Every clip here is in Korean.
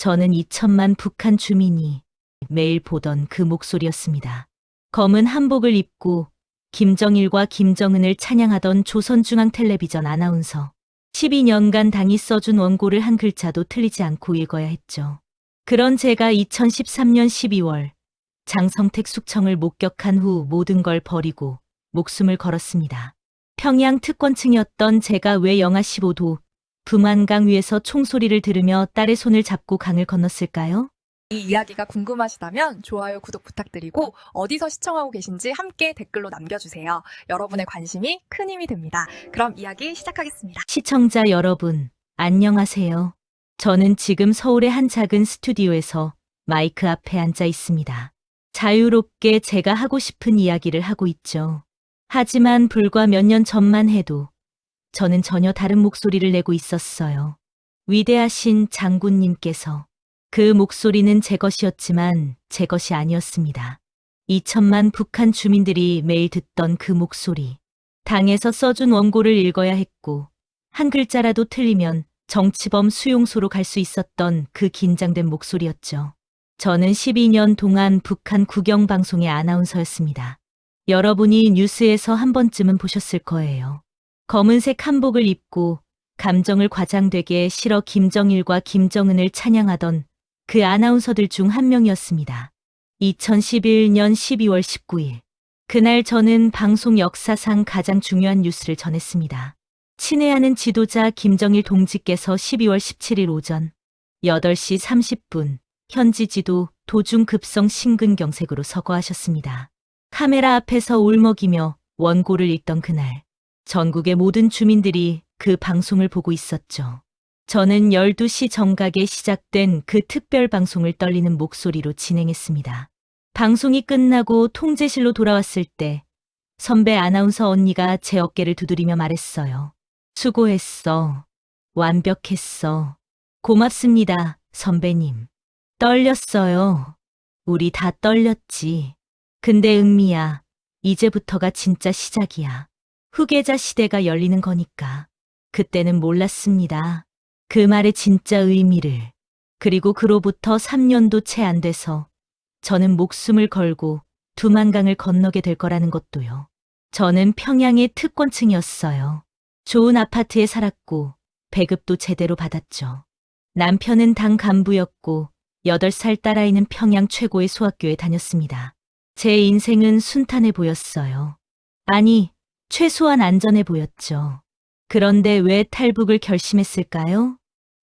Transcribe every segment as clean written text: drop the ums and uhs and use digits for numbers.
저는 2천만 북한 주민이 매일 보던 그 목소리였습니다. 검은 한복을 입고 김정일과 김정은을 찬양하던 조선중앙텔레비전 아나운서. 12년간 당이 써준 원고를 한 글자도 틀리지 않고 읽어야 했죠. 그런 제가 2013년 12월 장성택 숙청을 목격한 후 모든 걸 버리고 목숨을 걸었습니다. 평양 특권층이었던 제가 왜 영하 15도 부만강 위에서 총소리를 들으며 딸의 손을 잡고 강을 건넜을까요? 이 이야기가 궁금하시다면 좋아요, 구독 부탁드리고 어디서 시청하고 계신지 함께 댓글로 남겨주세요. 여러분의 관심이 큰 힘이 됩니다. 그럼 이야기 시작하겠습니다. 시청자 여러분, 안녕하세요. 저는 지금 서울의 한 작은 스튜디오에서 마이크 앞에 앉아 있습니다. 자유롭게 제가 하고 싶은 이야기를 하고 있죠. 하지만 불과 몇 년 전만 해도 저는 전혀 다른 목소리를 내고 있었어요. 위대하신 장군님께서. 그 목소리는 제 것이었지만 제 것이 아니었습니다. 2천만 북한 주민들이 매일 듣던 그 목소리. 당에서 써준 원고를 읽어야 했고 한 글자라도 틀리면 정치범 수용소로 갈 수 있었던 그 긴장된 목소리였죠. 저는 12년 동안 북한 국영방송의 아나운서였습니다. 여러분이 뉴스에서 한 번쯤은 보셨을 거예요. 검은색 한복을 입고 감정을 과장되게 실어 김정일과 김정은을 찬양하던 그 아나운서들 중 한 명이었습니다. 2011년 12월 19일. 그날 저는 방송 역사상 가장 중요한 뉴스를 전했습니다. 친애하는 지도자 김정일 동지께서 12월 17일 오전 8시 30분 현지 지도 도중 급성 심근경색으로 서거하셨습니다. 카메라 앞에서 울먹이며 원고를 읽던 그날, 전국의 모든 주민들이 그 방송을 보고 있었죠. 저는 12시 정각에 시작된 그 특별 방송을 떨리는 목소리로 진행했습니다. 방송이 끝나고 통제실로 돌아왔을 때 선배 아나운서 언니가 제 어깨를 두드리며 말했어요. 수고했어. 완벽했어. 고맙습니다, 선배님. 떨렸어요. 우리 다 떨렸지. 근데 은미야, 이제부터가 진짜 시작이야. 후계자 시대가 열리는 거니까. 그때는 몰랐습니다. 그 말의 진짜 의미를. 그리고 그로부터 3년도 채 안 돼서 저는 목숨을 걸고 두만강을 건너게 될 거라는 것도요. 저는 평양의 특권층이었어요. 좋은 아파트에 살았고 배급도 제대로 받았죠. 남편은 당 간부였고 8살 딸아이는 평양 최고의 소학교에 다녔습니다. 제 인생은 순탄해 보였어요. 아니, 최소한 안전해 보였죠. 그런데 왜 탈북을 결심했을까요?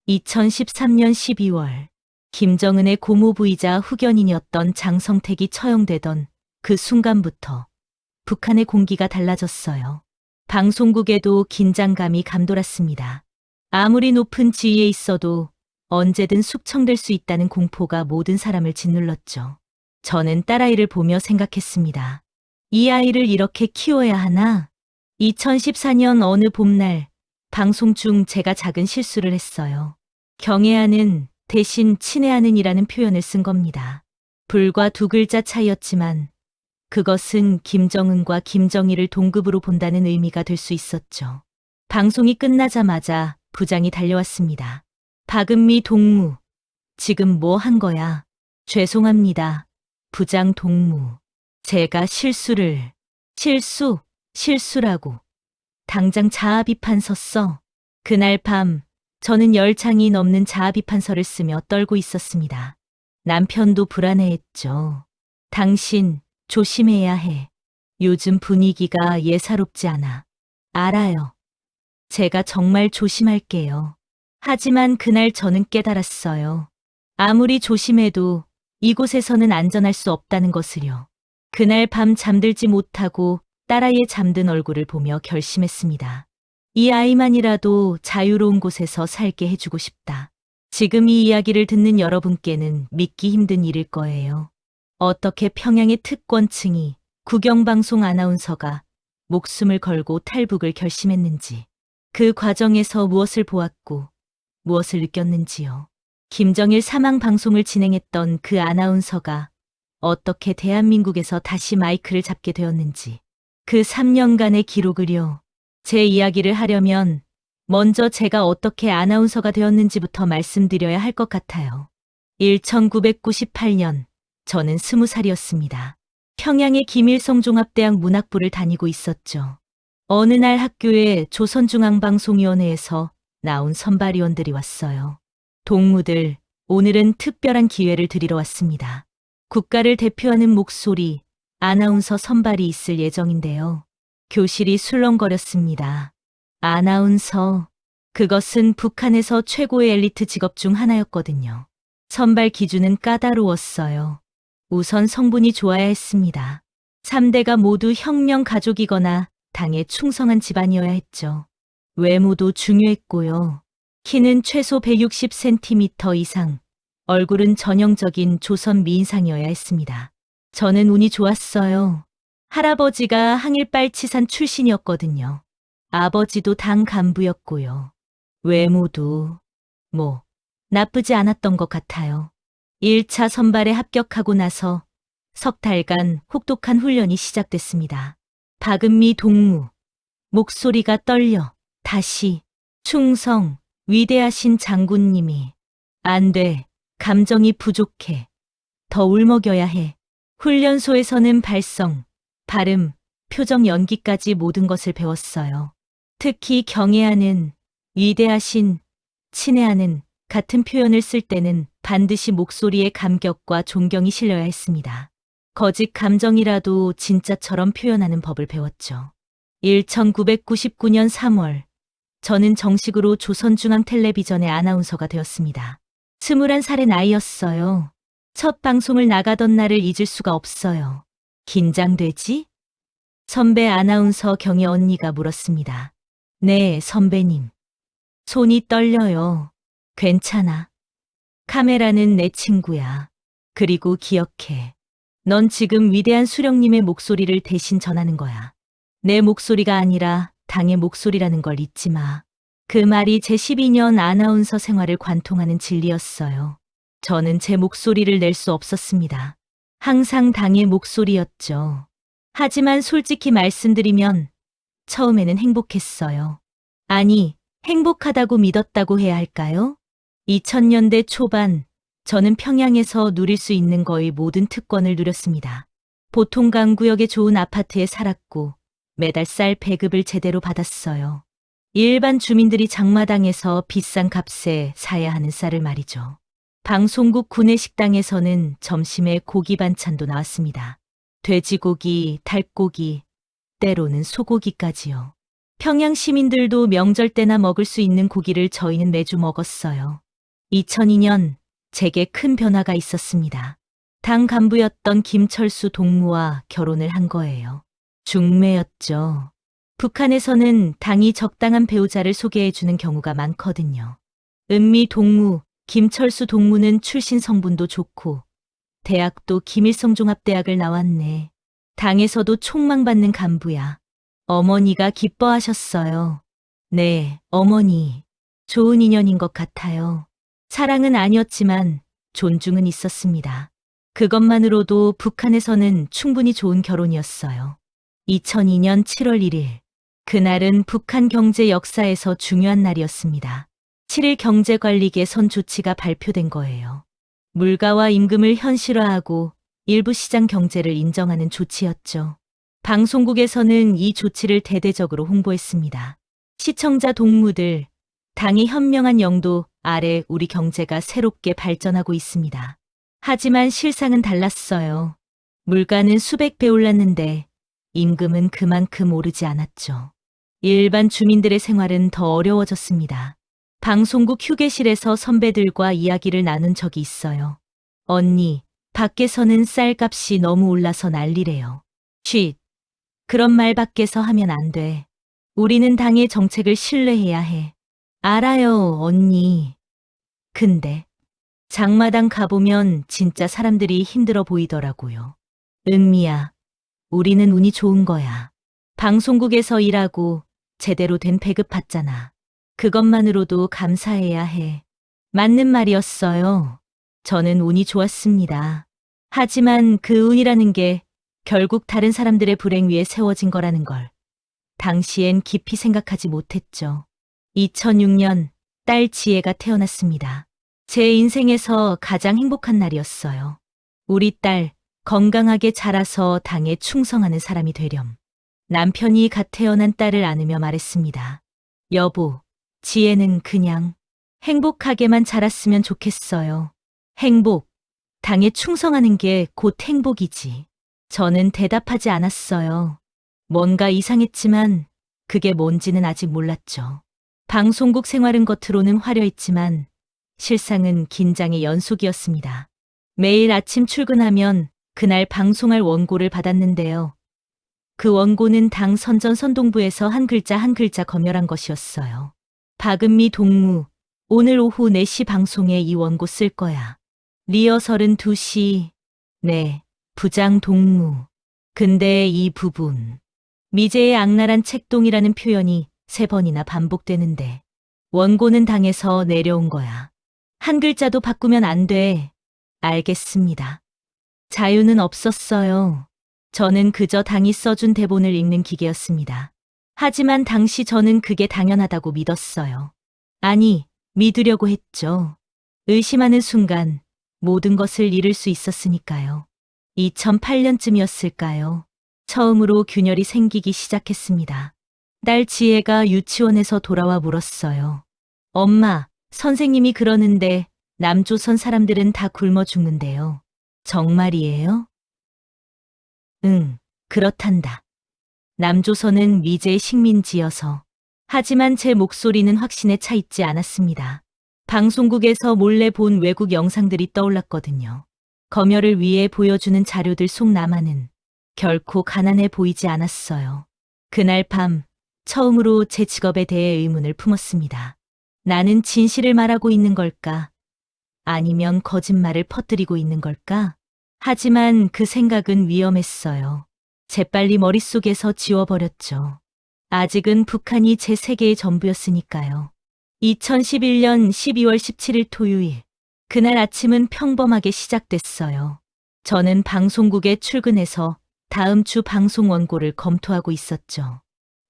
2013년 12월 김정은의 고모부이자 후견인이었던 장성택이 처형되던 그 순간부터 북한의 공기가 달라졌어요. 방송국에도 긴장감이 감돌았습니다. 아무리 높은 지위에 있어도 언제든 숙청될 수 있다는 공포가 모든 사람을 짓눌렀죠. 저는 딸아이를 보며 생각했습니다. 이 아이를 이렇게 키워야 하나? 2014년 어느 봄날 방송 중 제가 작은 실수를 했어요. 경애하는 대신 친애하는 이라는 표현을 쓴 겁니다. 불과 2글자 차이였지만 그것은 김정은과 김정일을 동급으로 본다는 의미가 될 수 있었죠. 방송이 끝나자마자 부장이 달려왔습니다. 박은미 동무, 지금 뭐 한 거야? 죄송합니다. 부장 동무. 제가 실수라고. 당장 자아비판서 써. 그날 밤 저는 10장이 넘는 자아비판서를 쓰며 떨고 있었습니다. 남편도 불안해했죠. 당신 조심해야 해. 요즘 분위기가 예사롭지 않아. 알아요. 제가 정말 조심할게요. 하지만 그날 저는 깨달았어요. 아무리 조심해도 이곳에서는 안전할 수 없다는 것을요. 그날 밤 잠들지 못하고 딸아이의 잠든 얼굴을 보며 결심했습니다. 이 아이만이라도 자유로운 곳에서 살게 해주고 싶다. 지금 이 이야기를 듣는 여러분께는 믿기 힘든 일일 거예요. 어떻게 평양의 특권층이 국영방송 아나운서가 목숨을 걸고 탈북을 결심했는지, 그 과정에서 무엇을 보았고 무엇을 느꼈는지요. 김정일 사망 방송을 진행했던 그 아나운서가 어떻게 대한민국에서 다시 마이크를 잡게 되었는지, 그 3년간의 기록을요. 제 이야기를 하려면 먼저 제가 어떻게 아나운서가 되었는지부터 말씀드려야 할 것 같아요. 1998년 저는 20살이었습니다. 평양의 김일성 종합대학 문학부를 다니고 있었죠. 어느 날 학교에 조선중앙방송위원회에서 나온 선발위원들이 왔어요. 동무들, 오늘은 특별한 기회를 드리러 왔습니다. 국가를 대표하는 목소리, 아나운서 선발이 있을 예정인데요. 교실이 술렁거렸습니다. 아나운서, 그것은 북한에서 최고의 엘리트 직업 중 하나였거든요. 선발 기준은 까다로웠어요. 우선 성분이 좋아야 했습니다. 3대가 모두 혁명 가족이거나 당에 충성한 집안이어야 했죠. 외모도 중요했고요. 키는 최소 160cm 이상, 얼굴은 전형적인 조선 미인상이어야 했습니다. 저는 운이 좋았어요. 할아버지가 항일빨치산 출신이었거든요. 아버지도 당 간부였고요. 외모도 나쁘지 않았던 것 같아요. 1차 선발에 합격하고 나서 석 달간 혹독한 훈련이 시작됐습니다. 박은미 동무, 목소리가 떨려 다시 충성, 위대하신 장군님이 안 돼, 감정이 부족해, 더 울먹여야 해. 훈련소에서는 발성, 발음, 표정 연기까지 모든 것을 배웠어요. 특히 경애하는, 위대하신, 친애하는 같은 표현을 쓸 때는 반드시 목소리에 감격과 존경이 실려야 했습니다. 거짓 감정이라도 진짜처럼 표현하는 법을 배웠죠. 1999년 3월, 저는 정식으로 조선중앙텔레비전의 아나운서가 되었습니다. 21살의 나이였어요. 첫 방송을 나가던 날을 잊을 수가 없어요. 긴장되지? 선배 아나운서 경혜 언니가 물었습니다. 네, 선배님. 손이 떨려요. 괜찮아. 카메라는 내 친구야. 그리고 기억해. 넌 지금 위대한 수령님의 목소리를 대신 전하는 거야. 내 목소리가 아니라 당의 목소리라는 걸 잊지 마. 그 말이 제 12년 아나운서 생활을 관통하는 진리였어요. 저는 제 목소리를 낼 수 없었습니다. 항상 당의 목소리였죠. 하지만 솔직히 말씀드리면 처음에는 행복했어요. 아니, 행복하다고 믿었다고 해야 할까요? 2000년대 초반, 저는 평양에서 누릴 수 있는 거의 모든 특권을 누렸습니다. 보통 강구역의 좋은 아파트에 살았고 매달 쌀 배급을 제대로 받았어요. 일반 주민들이 장마당에서 비싼 값에 사야 하는 쌀을 말이죠. 방송국 구내식당에서는 점심에 고기 반찬도 나왔습니다. 돼지고기, 닭고기, 때로는 소고기까지요. 평양 시민들도 명절 때나 먹을 수 있는 고기를 저희는 매주 먹었어요. 2002년 제게 큰 변화가 있었습니다. 당 간부였던 김철수 동무와 결혼을 한 거예요. 중매였죠. 북한에서는 당이 적당한 배우자를 소개해주는 경우가 많거든요. 은미 동무, 김철수 동무는 출신 성분도 좋고 대학도 김일성 종합대학을 나왔네. 당에서도 촉망받는 간부야. 어머니가 기뻐하셨어요. 네, 어머니. 좋은 인연인 것 같아요. 사랑은 아니었지만 존중은 있었습니다. 그것만으로도 북한에서는 충분히 좋은 결혼이었어요. 2002년 7월 1일. 그날은 북한 경제 역사에서 중요한 날이었습니다. 7일 경제관리 개선 조치가 발표된 거예요. 물가와 임금을 현실화하고 일부 시장 경제를 인정하는 조치였죠. 방송국에서는 이 조치를 대대적으로 홍보했습니다. 시청자 동무들, 당이 현명한 영도 아래 우리 경제가 새롭게 발전하고 있습니다. 하지만 실상은 달랐어요. 물가는 수백 배 올랐는데 임금은 그만큼 오르지 않았죠. 일반 주민들의 생활은 더 어려워졌습니다. 방송국 휴게실에서 선배들과 이야기를 나눈 적이 있어요. 언니, 밖에서는 쌀값이 너무 올라서 난리래요. 쉿. 그런 말 밖에서 하면 안 돼. 우리는 당의 정책을 신뢰해야 해. 알아요, 언니. 근데 장마당 가보면 진짜 사람들이 힘들어 보이더라고요. 은미야, 우리는 운이 좋은 거야. 방송국에서 일하고 제대로 된 배급 받잖아. 그것만으로도 감사해야 해. 맞는 말이었어요. 저는 운이 좋았습니다. 하지만 그 운이라는 게 결국 다른 사람들의 불행 위에 세워진 거라는 걸 당시엔 깊이 생각하지 못했죠. 2006년 딸 지혜가 태어났습니다. 제 인생에서 가장 행복한 날이었어요. 우리 딸 건강하게 자라서 당에 충성하는 사람이 되렴. 남편이 갓 태어난 딸을 안으며 말했습니다. 여보, 지혜는 그냥 행복하게만 자랐으면 좋겠어요. 행복, 당에 충성하는 게 곧 행복이지. 저는 대답하지 않았어요. 뭔가 이상했지만 그게 뭔지는 아직 몰랐죠. 방송국 생활은 겉으로는 화려했지만 실상은 긴장의 연속이었습니다. 매일 아침 출근하면 그날 방송할 원고를 받았는데요. 그 원고는 당 선전 선동부에서 한 글자 한 글자 검열한 것이었어요. 박은미 동무, 오늘 오후 4시 방송에 이 원고 쓸 거야. 리허설은 2시. 네, 부장 동무. 근데 이 부분. 미제의 악랄한 책동이라는 표현이 3번이나 반복되는데 원고는 당에서 내려온 거야. 한 글자도 바꾸면 안 돼. 알겠습니다. 자유는 없었어요. 저는 그저 당이 써준 대본을 읽는 기계였습니다. 하지만 당시 저는 그게 당연하다고 믿었어요. 아니, 믿으려고 했죠. 의심하는 순간 모든 것을 잃을 수 있었으니까요. 2008년쯤이었을까요? 처음으로 균열이 생기기 시작했습니다. 딸 지혜가 유치원에서 돌아와 물었어요. 엄마, 선생님이 그러는데 남조선 사람들은 다 굶어 죽는데요. 정말이에요? 응, 그렇단다. 남조선은 미제의 식민지여서. 하지만 제 목소리는 확신에 차 있지 않았습니다. 방송국에서 몰래 본 외국 영상들이 떠올랐거든요. 검열을 위해 보여주는 자료들 속 남한은 결코 가난해 보이지 않았어요. 그날 밤 처음으로 제 직업에 대해 의문을 품었습니다. 나는 진실을 말하고 있는 걸까? 아니면 거짓말을 퍼뜨리고 있는 걸까? 하지만 그 생각은 위험했어요. 재빨리 머릿속에서 지워버렸죠. 아직은 북한이 제 세계의 전부였으니까요. 2011년 12월 17일 토요일. 그날 아침은 평범하게 시작됐어요. 저는 방송국에 출근해서 다음 주 방송 원고를 검토하고 있었죠.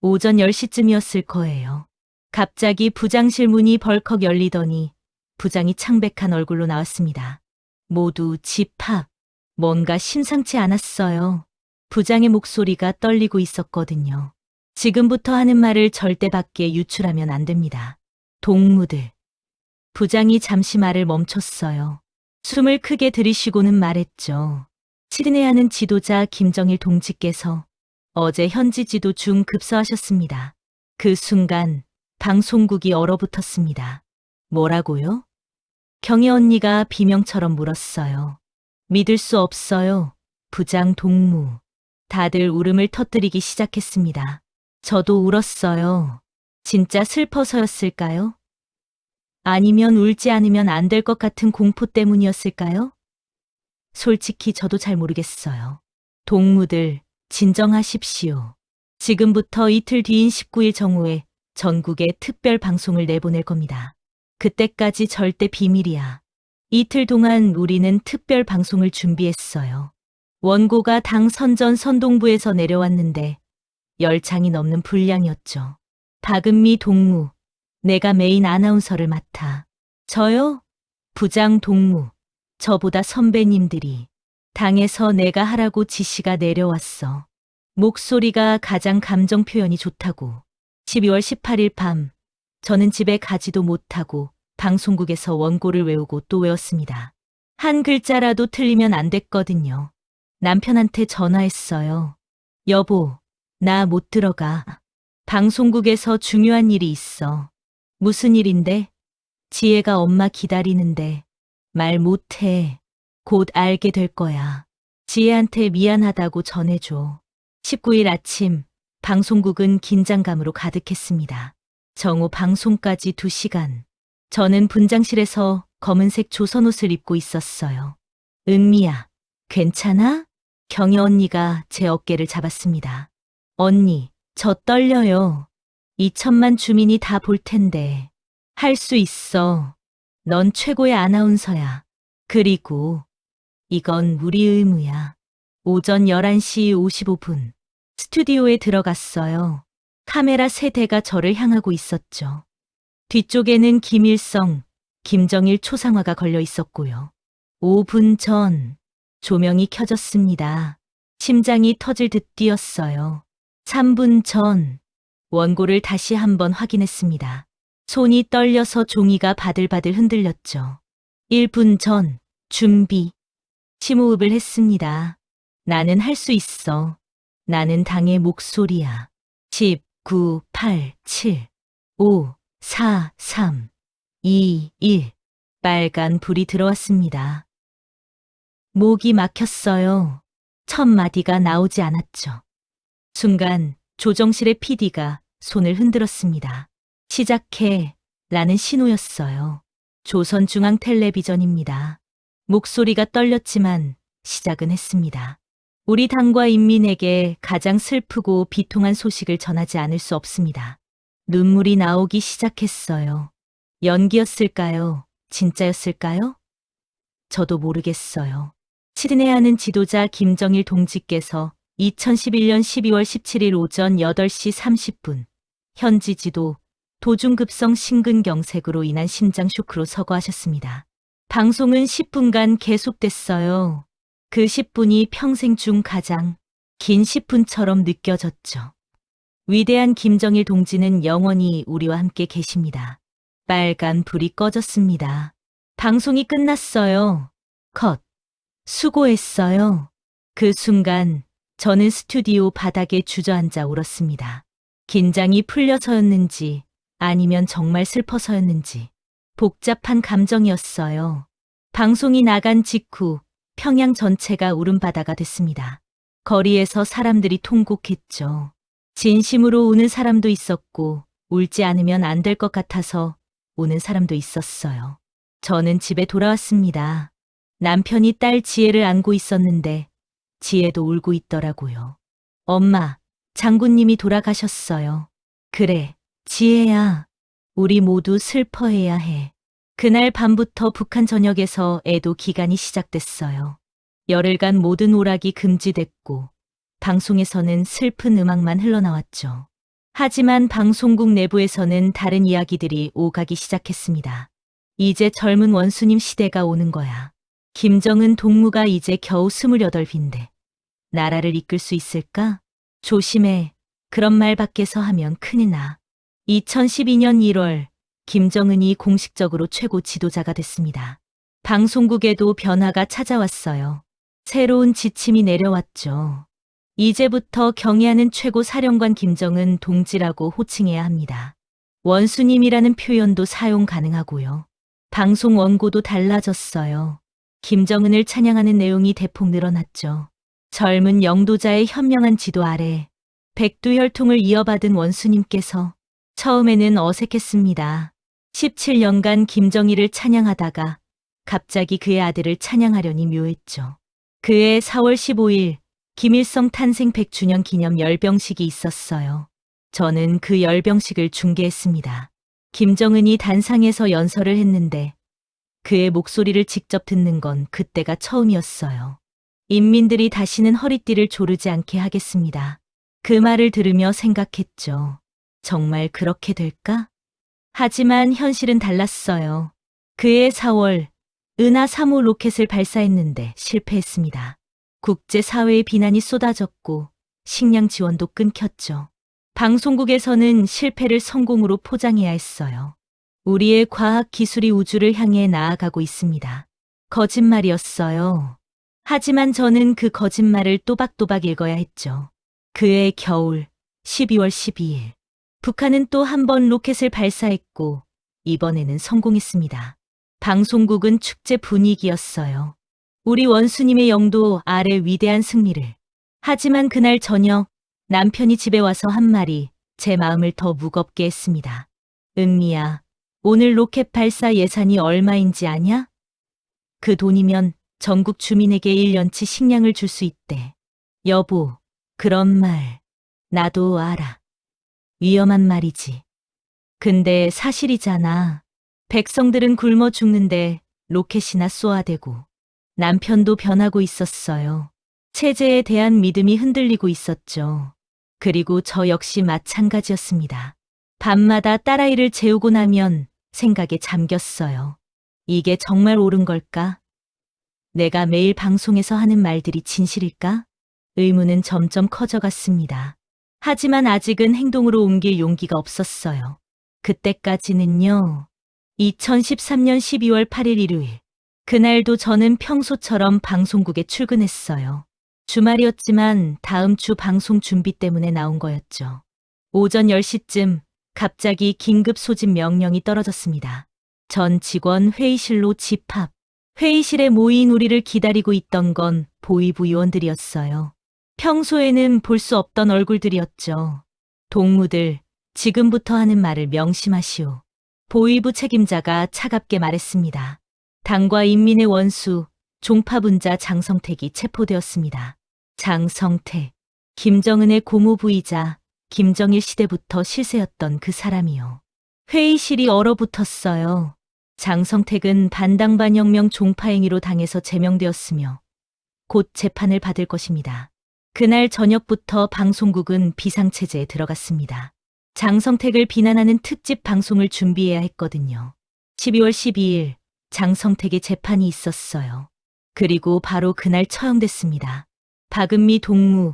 오전 10시쯤이었을 거예요. 갑자기 부장실 문이 벌컥 열리더니 부장이 창백한 얼굴로 나왔습니다. 모두 집합. 뭔가 심상치 않았어요. 부장의 목소리가 떨리고 있었거든요. 지금부터 하는 말을 절대 밖에 유출하면 안 됩니다. 동무들. 부장이 잠시 말을 멈췄어요. 숨을 크게 들이쉬고는 말했죠. 시드네하는 지도자 김정일 동지께서 어제 현지 지도 중 급서하셨습니다. 그 순간 방송국이 얼어붙었습니다. 뭐라고요? 경혜 언니가 비명처럼 물었어요. 믿을 수 없어요. 부장 동무. 다들 울음을 터뜨리기 시작했습니다. 저도 울었어요. 진짜 슬퍼서였을까요? 아니면 울지 않으면 안 될 것 같은 공포 때문이었을까요? 솔직히 저도 잘 모르겠어요. 동무들, 진정하십시오. 지금부터 이틀 뒤인 19일 정오에 전국에 특별 방송을 내보낼 겁니다. 그때까지 절대 비밀이야. 이틀 동안 우리는 특별 방송을 준비했어요. 원고가 당 선전 선동부에서 내려왔는데 10장이 넘는 분량이었죠. 박은미 동무, 내가 메인 아나운서를 맡아. 저요? 부장 동무, 저보다 선배님들이. 당에서 내가 하라고 지시가 내려왔어. 목소리가 가장 감정 표현이 좋다고. 12월 18일 밤, 저는 집에 가지도 못하고 방송국에서 원고를 외우고 또 외웠습니다. 한 글자라도 틀리면 안 됐거든요. 남편한테 전화했어요. 여보, 나 못 들어가. 방송국에서 중요한 일이 있어. 무슨 일인데? 지혜가 엄마 기다리는데. 말 못해. 곧 알게 될 거야. 지혜한테 미안하다고 전해줘. 19일 아침, 방송국은 긴장감으로 가득했습니다. 정오 방송까지 2시간. 저는 분장실에서 검은색 조선옷을 입고 있었어요. 은미야, 괜찮아? 경혜 언니가 제 어깨를 잡았습니다. 언니, 저 떨려요. 2천만 주민이 다 볼 텐데. 할 수 있어. 넌 최고의 아나운서야. 그리고 이건 우리 의무야. 오전 11시 55분. 스튜디오에 들어갔어요. 카메라 3대가 저를 향하고 있었죠. 뒤쪽에는 김일성, 김정일 초상화가 걸려 있었고요. 5분 전 조명이 켜졌습니다. 심장이 터질 듯 뛰었어요. 3분 전 원고를 다시 한번 확인했습니다. 손이 떨려서 종이가 바들바들 흔들렸죠. 1분 전 준비. 심호흡을 했습니다. 나는 할 수 있어. 나는 당의 목소리야. 10, 9, 8, 7, 5, 4, 3, 2, 1. 빨간 불이 들어왔습니다. 목이 막혔어요. 첫 마디가 나오지 않았죠. 순간 조정실의 PD가 손을 흔들었습니다. 시작해 라는 신호였어요. 조선중앙텔레비전입니다. 목소리가 떨렸지만 시작은 했습니다. 우리 당과 인민에게 가장 슬프고 비통한 소식을 전하지 않을 수 없습니다. 눈물이 나오기 시작했어요. 연기였을까요? 진짜였을까요? 저도 모르겠어요. 친애하는 지도자 김정일 동지께서 2011년 12월 17일 오전 8시 30분 현지 지도 도중급성 심근경색으로 인한 심장 쇼크로 서거하셨습니다. 방송은 10분간 계속됐어요. 그 10분이 평생 중 가장 긴 10분처럼 느껴졌죠. 위대한 김정일 동지는 영원히 우리와 함께 계십니다. 빨간 불이 꺼졌습니다. 방송이 끝났어요. 컷. 수고했어요. 그 순간 저는 스튜디오 바닥에 주저앉아 울었습니다. 긴장이 풀려서였는지 아니면 정말 슬퍼서였는지 복잡한 감정이었어요. 방송이 나간 직후 평양 전체가 울음바다가 됐습니다. 거리에서 사람들이 통곡했죠. 진심으로 우는 사람도 있었고 울지 않으면 안 될 것 같아서 우는 사람도 있었어요. 저는 집에 돌아왔습니다. 남편이 딸 지혜를 안고 있었는데 지혜도 울고 있더라고요. 엄마, 장군님이 돌아가셨어요. 그래, 지혜야. 우리 모두 슬퍼해야 해. 그날 밤부터 북한 전역에서 애도 기간이 시작됐어요. 열흘간 모든 오락이 금지됐고 방송에서는 슬픈 음악만 흘러나왔죠. 하지만 방송국 내부에서는 다른 이야기들이 오가기 시작했습니다. 이제 젊은 원수님 시대가 오는 거야. 김정은 동무가 이제 겨우 28인데 나라를 이끌 수 있을까? 조심해. 그런 말 밖에서 하면 큰일 나. 2012년 1월 김정은이 공식적으로 최고 지도자가 됐습니다. 방송국에도 변화가 찾아왔어요. 새로운 지침이 내려왔죠. 이제부터 경애하는 최고 사령관 김정은 동지라고 호칭해야 합니다. 원수님이라는 표현도 사용 가능하고요. 방송 원고도 달라졌어요. 김정은을 찬양하는 내용이 대폭 늘어났죠. 젊은 영도자의 현명한 지도 아래 백두혈통을 이어받은 원수님께서 처음에는 어색했습니다. 17년간 김정일을 찬양하다가 갑자기 그의 아들을 찬양하려니 묘했죠. 그해 4월 15일 김일성 탄생 100주년 기념 열병식이 있었어요. 저는 그 열병식을 중계했습니다. 김정은이 단상에서 연설을 했는데 그의 목소리를 직접 듣는 건 그때가 처음이었어요. 인민들이 다시는 허리띠를 조르지 않게 하겠습니다. 그 말을 들으며 생각했죠. 정말 그렇게 될까? 하지만 현실은 달랐어요. 그해 4월 은하 3호 로켓을 발사했는데 실패했습니다. 국제사회의 비난이 쏟아졌고 식량 지원도 끊겼죠. 방송국에서는 실패를 성공으로 포장해야 했어요. 우리의 과학 기술이 우주를 향해 나아가고 있습니다. 거짓말이었어요. 하지만 저는 그 거짓말을 또박또박 읽어야 했죠. 그해 겨울 12월 12일 북한은 또 한 번 로켓을 발사했고 이번에는 성공했습니다. 방송국은 축제 분위기였어요. 우리 원수님의 영도 아래 위대한 승리를. 하지만 그날 저녁 남편이 집에 와서 한 말이 제 마음을 더 무겁게 했습니다. 은미야, 오늘 로켓 발사 예산이 얼마인지 아냐? 그 돈이면 전국 주민에게 1년치 식량을 줄 수 있대. 여보, 그런 말 나도 알아. 위험한 말이지. 근데 사실이잖아. 백성들은 굶어 죽는데 로켓이나 쏘아대고. 남편도 변하고 있었어요. 체제에 대한 믿음이 흔들리고 있었죠. 그리고 저 역시 마찬가지였습니다. 밤마다 딸아이를 재우고 나면 생각에 잠겼어요. 이게 정말 옳은 걸까? 내가 매일 방송에서 하는 말들이 진실일까? 의문은 점점 커져갔습니다. 하지만 아직은 행동으로 옮길 용기가 없었어요. 그때까지는요. 2013년 12월 8일 일요일. 그날도 저는 평소처럼 방송국에 출근했어요. 주말이었지만 다음 주 방송 준비 때문에 나온 거였죠. 오전 10시쯤 갑자기 긴급 소집 명령이 떨어졌습니다. 전 직원 회의실로 집합. 회의실에 모인 우리를 기다리고 있던 건 보위부 요원들이었어요. 평소에는 볼 수 없던 얼굴들이었죠. 동무들, 지금부터 하는 말을 명심하시오. 보위부 책임자가 차갑게 말했습니다. 당과 인민의 원수, 종파분자 장성택이 체포되었습니다. 장성택, 김정은의 고모부이자 김정일 시대부터 실세였던 그 사람이요. 회의실이 얼어붙었어요. 장성택은 반당반혁명 종파행위로 당해서 제명되었으며 곧 재판을 받을 것입니다. 그날 저녁부터 방송국은 비상체제에 들어갔습니다. 장성택을 비난하는 특집 방송을 준비해야 했거든요. 12월 12일 장성택의 재판이 있었어요. 그리고 바로 그날 처형됐습니다. 박은미 동무,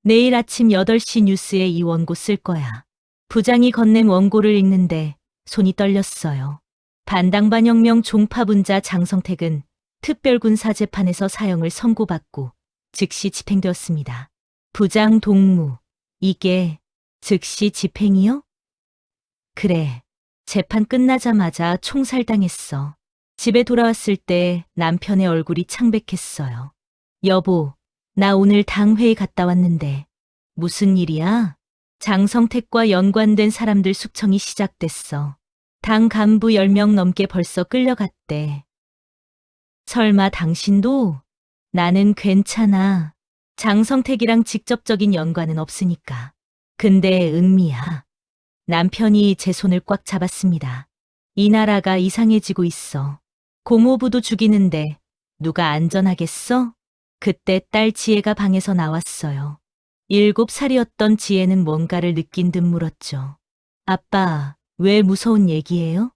내일 아침 8시 뉴스에 이 원고 쓸 거야. 부장이 건넨 원고를 읽는데 손이 떨렸어요. 반당반혁명 종파분자 장성택은 특별군사재판에서 사형을 선고받고 즉시 집행되었습니다. 부장 동무, 이게 즉시 집행이요? 그래, 재판 끝나자마자 총살당했어. 집에 돌아왔을 때 남편의 얼굴이 창백했어요. 여보, 나 오늘 당회에 갔다 왔는데 무슨 일이야? 장성택과 연관된 사람들 숙청이 시작됐어. 당 간부 10명 넘게 벌써 끌려갔대. 설마 당신도? 나는 괜찮아. 장성택이랑 직접적인 연관은 없으니까. 근데 은미야. 남편이 제 손을 꽉 잡았습니다. 이 나라가 이상해지고 있어. 고모부도 죽이는데 누가 안전하겠어? 그때 딸 지혜가 방에서 나왔어요. 7살이었던 지혜는 뭔가를 느낀 듯 물었죠. 아빠, 왜 무서운 얘기예요?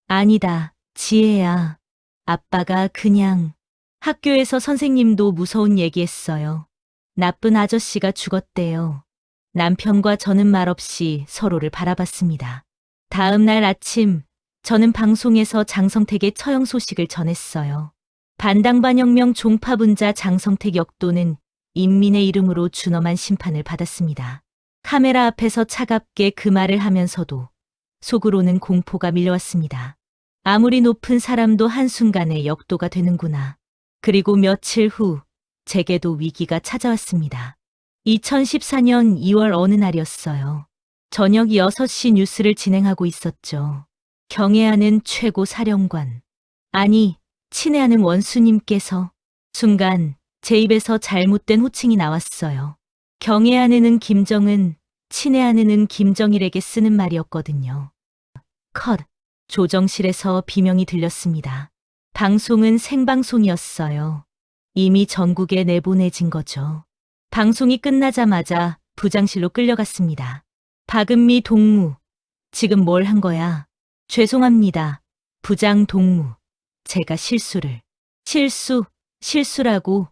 아니다, 지혜야. 아빠가 그냥 학교에서 선생님도 무서운 얘기했어요. 나쁜 아저씨가 죽었대요. 남편과 저는 말없이 서로를 바라봤습니다. 다음 날 아침, 저는 방송에서 장성택의 처형 소식을 전했어요. 반당반혁명 종파분자 장성택 역도는 인민의 이름으로 준엄한 심판을 받았습니다. 카메라 앞에서 차갑게 그 말을 하면서도 속으로는 공포가 밀려왔습니다. 아무리 높은 사람도 한순간에 역도가 되는구나. 그리고 며칠 후 제게도 위기가 찾아왔습니다. 2014년 2월 어느 날이었어요. 저녁 6시 뉴스를 진행하고 있었죠. 경애하는 최고 사령관. 아니, 친애하는 원수님께서. 순간 제 입에서 잘못된 호칭이 나왔어요. 경애하는 김정은, 친애하는 김정일에게 쓰는 말이었거든요. 컷. 조정실에서 비명이 들렸습니다. 방송은 생방송이었어요. 이미 전국에 내보내진 거죠. 방송이 끝나자마자 부장실로 끌려갔습니다. 박은미 동무, 지금 뭘 한 거야? 죄송합니다. 부장 동무, 제가 실수라고.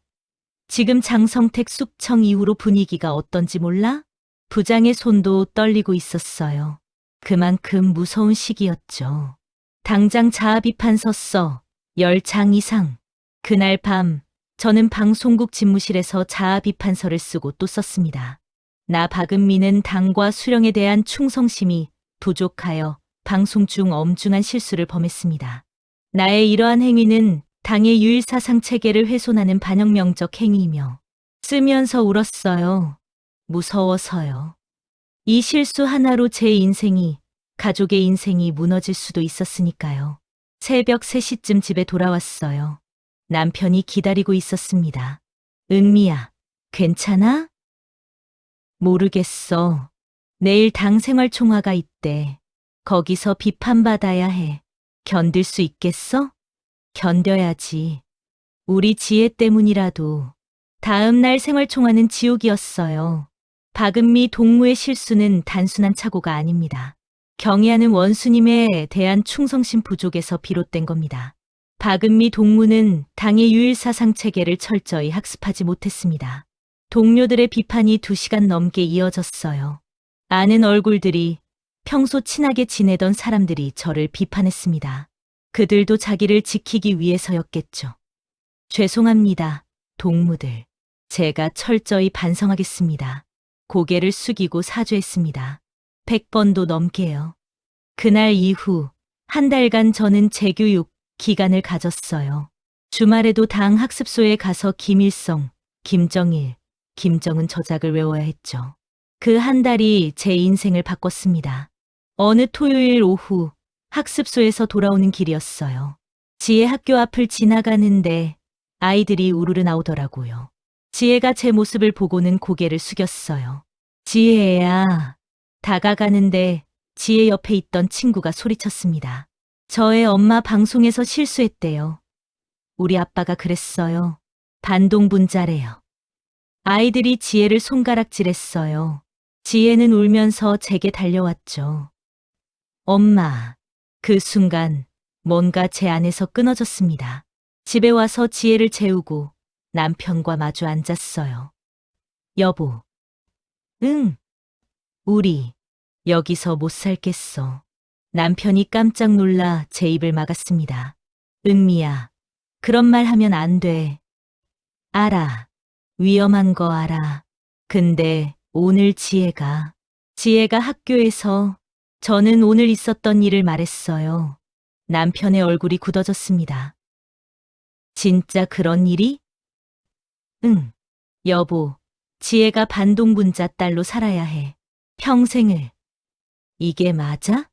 지금 장성택 숙청 이후로 분위기가 어떤지 몰라? 부장의 손도 떨리고 있었어요. 그만큼 무서운 시기였죠. 당장 자아비판서 써. 10장 이상. 그날 밤 저는 방송국 집무실에서 자아비판서를 쓰고 또 썼습니다. 나 박은미는 당과 수령에 대한 충성심이 부족하여 방송 중 엄중한 실수를 범했습니다. 나의 이러한 행위는 당의 유일사상 체계를 훼손하는 반혁명적 행위이며 쓰면서 울었어요. 무서워서요. 이 실수 하나로 제 인생이, 가족의 인생이 무너질 수도 있었으니까요. 새벽 3시쯤 집에 돌아왔어요. 남편이 기다리고 있었습니다. 은미야, 괜찮아? 모르겠어. 내일 당 생활총화가 있대. 거기서 비판받아야 해. 견딜 수 있겠어? 견뎌야지. 우리 지혜 때문이라도. 다음 날 생활총화는 지옥이었어요. 박은미 동무의 실수는 단순한 착오가 아닙니다. 경애하는 원수님에 대한 충성심 부족에서 비롯된 겁니다. 박은미 동무는 당의 유일사상 체계를 철저히 학습하지 못했습니다. 동료들의 비판이 2시간 넘게 이어졌어요. 아는 얼굴들이, 평소 친하게 지내던 사람들이 저를 비판했습니다. 그들도 자기를 지키기 위해서였겠죠. 죄송합니다, 동무들. 제가 철저히 반성하겠습니다. 고개를 숙이고 사죄했습니다. 100번도 넘게요. 그날 이후 한 달간 저는 재교육 기간을 가졌어요. 주말에도 당 학습소에 가서 김일성, 김정일, 김정은 저작을 외워야 했죠. 그 한 달이 제 인생을 바꿨습니다. 어느 토요일 오후 학습소에서 돌아오는 길이었어요. 지혜 학교 앞을 지나가는데 아이들이 우르르 나오더라고요. 지혜가 제 모습을 보고는 고개를 숙였어요. 지혜야. 다가가는데 지혜 옆에 있던 친구가 소리쳤습니다. 저의 엄마 방송에서 실수했대요. 우리 아빠가 그랬어요. 반동분자래요. 아이들이 지혜를 손가락질했어요. 지혜는 울면서 제게 달려왔죠. 엄마. 그 순간 뭔가 제 안에서 끊어졌습니다. 집에 와서 지혜를 재우고 남편과 마주 앉았어요. 여보. 응. 우리 여기서 못 살겠어. 남편이 깜짝 놀라 제 입을 막았습니다. 은미야, 그런 말 하면 안 돼. 알아. 위험한 거 알아. 근데 오늘 지혜가 학교에서 저는 오늘 있었던 일을 말했어요. 남편의 얼굴이 굳어졌습니다. 진짜 그런 일이? 응. 여보, 지혜가 반동분자 딸로 살아야 해. 평생을. 이게 맞아?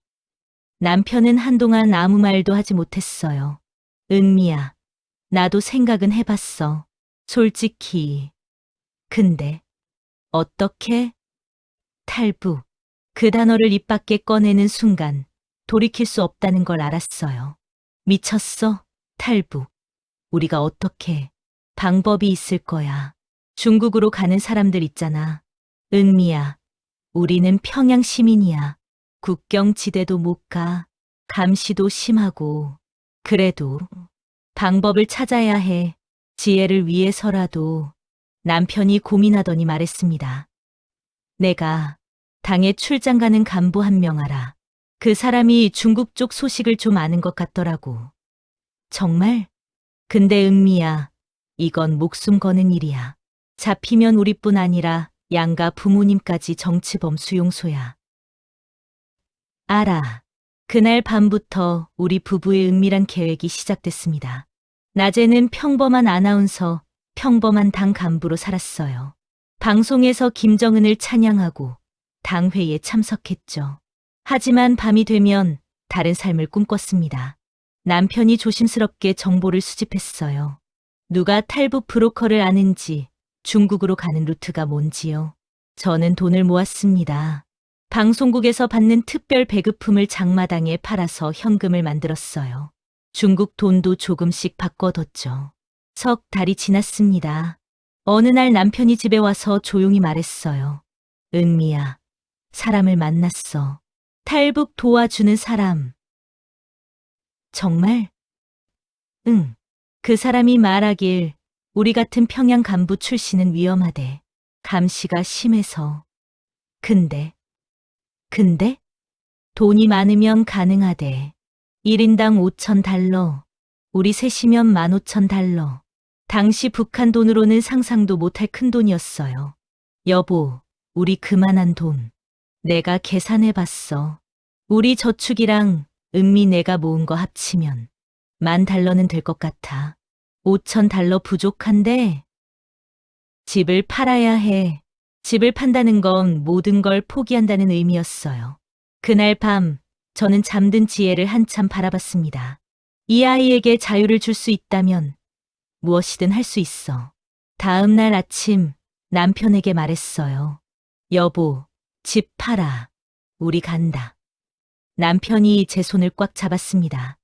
남편은 한동안 아무 말도 하지 못했어요. 은미야, 나도 생각은 해봤어. 솔직히. 근데 어떻게? 탈북. 그 단어를 입 밖에 꺼내는 순간 돌이킬 수 없다는 걸 알았어요. 미쳤어? 탈북. 우리가 어떻게? 방법이 있을 거야. 중국으로 가는 사람들 있잖아. 은미야, 우리는 평양 시민이야. 국경지대도 못 가. 감시도 심하고. 그래도 방법을 찾아야 해. 지혜를 위해서라도. 남편이 고민하더니 말했습니다. 내가 당에 출장 가는 간부 한 명 알아. 그 사람이 중국 쪽 소식을 좀 아는 것 같더라고. 정말? 근데 은미야, 이건 목숨 거는 일이야. 잡히면 우리뿐 아니라 양가 부모님까지 정치범 수용소야. 알아. 그날 밤부터 우리 부부의 은밀한 계획이 시작됐습니다. 낮에는 평범한 아나운서, 평범한 당 간부로 살았어요. 방송에서 김정은을 찬양하고 당회에 참석했죠. 하지만 밤이 되면 다른 삶을 꿈꿨습니다. 남편이 조심스럽게 정보를 수집했어요. 누가 탈북 브로커를 아는지, 중국으로 가는 루트가 뭔지요. 저는 돈을 모았습니다. 방송국에서 받는 특별 배급품을 장마당에 팔아서 현금을 만들었어요. 중국 돈도 조금씩 바꿔뒀죠. 석 달이 지났습니다. 어느 날 남편이 집에 와서 조용히 말했어요. 은미야, 사람을 만났어. 탈북 도와주는 사람. 정말? 응. 그 사람이 말하길 우리 같은 평양 간부 출신은 위험하대. 감시가 심해서. 근데? 돈이 많으면 가능하대. 1인당 5,000달러. 우리 셋이면 15,000달러. 당시 북한 돈으로는 상상도 못할 큰 돈이었어요. 여보, 우리 그만한 돈. 내가 계산해봤어. 우리 저축이랑 은미 내가 모은 거 합치면 10,000달러는 될 것 같아. 5,000달러 부족한데? 집을 팔아야 해. 집을 판다는 건 모든 걸 포기한다는 의미였어요. 그날 밤 저는 잠든 지혜를 한참 바라봤습니다. 이 아이에게 자유를 줄 수 있다면 무엇이든 할 수 있어. 다음 날 아침 남편에게 말했어요. 여보, 집 팔아. 우리 간다. 남편이 제 손을 꽉 잡았습니다.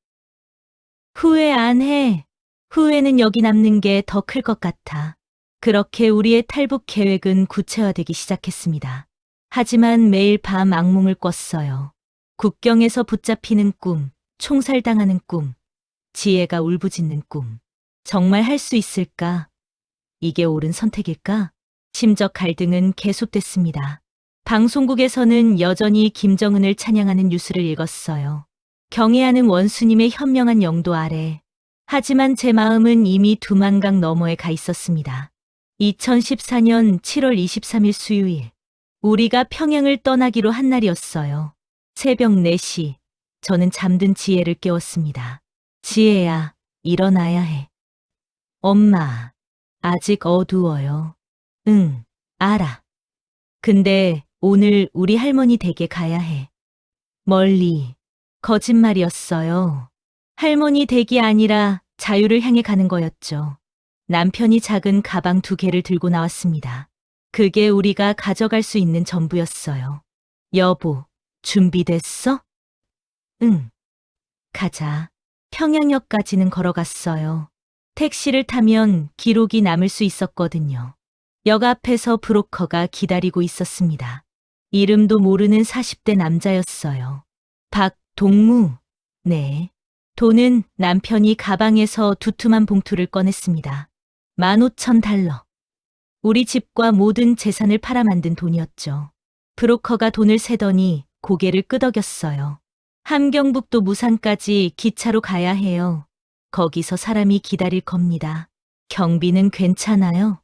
후회 안 해. 후회는 여기 남는 게 더 클 것 같아. 그렇게 우리의 탈북 계획은 구체화되기 시작했습니다. 하지만 매일 밤 악몽을 꿨어요. 국경에서 붙잡히는 꿈, 총살당하는 꿈, 지혜가 울부짖는 꿈. 정말 할 수 있을까? 이게 옳은 선택일까? 심적 갈등은 계속됐습니다. 방송국에서는 여전히 김정은을 찬양하는 뉴스를 읽었어요. 경애하는 원수님의 현명한 영도 아래. 하지만 제 마음은 이미 두만강 너머에 가 있었습니다. 2014년 7월 23일 수요일. 우리가 평양을 떠나기로 한 날이었어요. 새벽 4시. 저는 잠든 지혜를 깨웠습니다. 지혜야, 일어나야 해. 엄마, 아직 어두워요. 응, 알아. 근데 오늘 우리 할머니 댁에 가야 해. 멀리. 거짓말이었어요. 할머니 댁이 아니라 자유를 향해 가는 거였죠. 남편이 작은 가방 2개를 들고 나왔습니다. 그게 우리가 가져갈 수 있는 전부였어요. 여보, 준비됐어? 응. 가자. 평양역까지는 걸어갔어요. 택시를 타면 기록이 남을 수 있었거든요. 역 앞에서 브로커가 기다리고 있었습니다. 이름도 모르는 40대 남자였어요. 박동무. 네. 돈은 남편이 가방에서 두툼한 봉투를 꺼냈습니다. 15,000달러. 우리 집과 모든 재산을 팔아 만든 돈이었죠. 브로커가 돈을 세더니 고개를 끄덕였어요. 함경북도 무산까지 기차로 가야 해요. 거기서 사람이 기다릴 겁니다. 경비는 괜찮아요?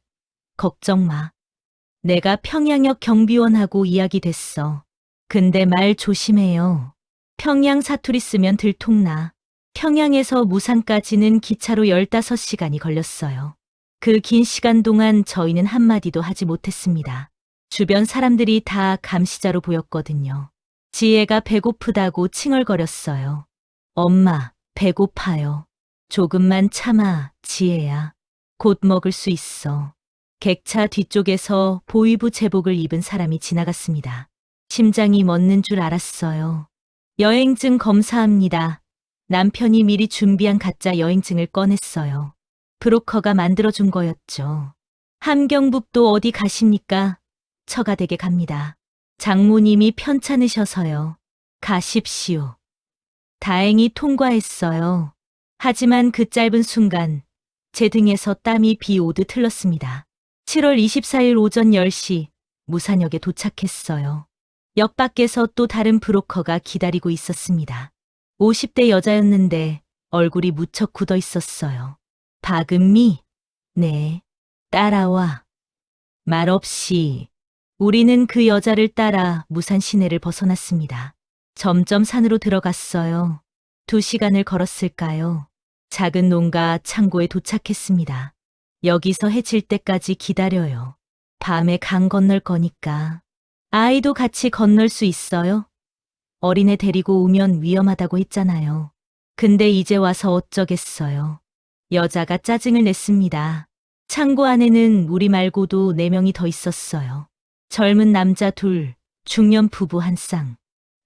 걱정 마. 내가 평양역 경비원하고 이야기됐어. 근데 말 조심해요. 평양 사투리 쓰면 들통나. 평양에서 무산까지는 기차로 15시간이 걸렸어요. 그 긴 시간 동안 저희는 한마디도 하지 못했습니다. 주변 사람들이 다 감시자로 보였거든요. 지혜가 배고프다고 칭얼거렸어요. 엄마, 배고파요. 조금만 참아, 지혜야. 곧 먹을 수 있어. 객차 뒤쪽에서 보위부 제복을 입은 사람이 지나갔습니다. 심장이 멎는 줄 알았어요. 여행증 검사합니다. 남편이 미리 준비한 가짜 여행증을 꺼냈어요. 브로커가 만들어준 거였죠. 함경북도 어디 가십니까? 처가댁에 갑니다. 장모님이 편찮으셔서요. 가십시오. 다행히 통과했어요. 하지만 그 짧은 순간 제 등에서 땀이 비 오듯 흘렀습니다. 7월 24일 오전 10시 무산역에 도착했어요. 역 밖에서 또 다른 브로커가 기다리고 있었습니다. 50대 여자였는데 얼굴이 무척 굳어 있었어요. 박은미? 네. 따라와. 말없이 우리는 그 여자를 따라 무산 시내를 벗어났습니다. 점점 산으로 들어갔어요. 2시간을 걸었을까요? 작은 농가 창고에 도착했습니다. 여기서 해질 때까지 기다려요. 밤에 강 건널 거니까. 아이도 같이 건널 수 있어요? 어린애 데리고 오면 위험하다고 했잖아요. 근데 이제 와서 어쩌겠어요. 여자가 짜증을 냈습니다. 창고 안에는 우리 말고도 4명이 더 있었어요. 젊은 남자 2, 중년 부부 1쌍.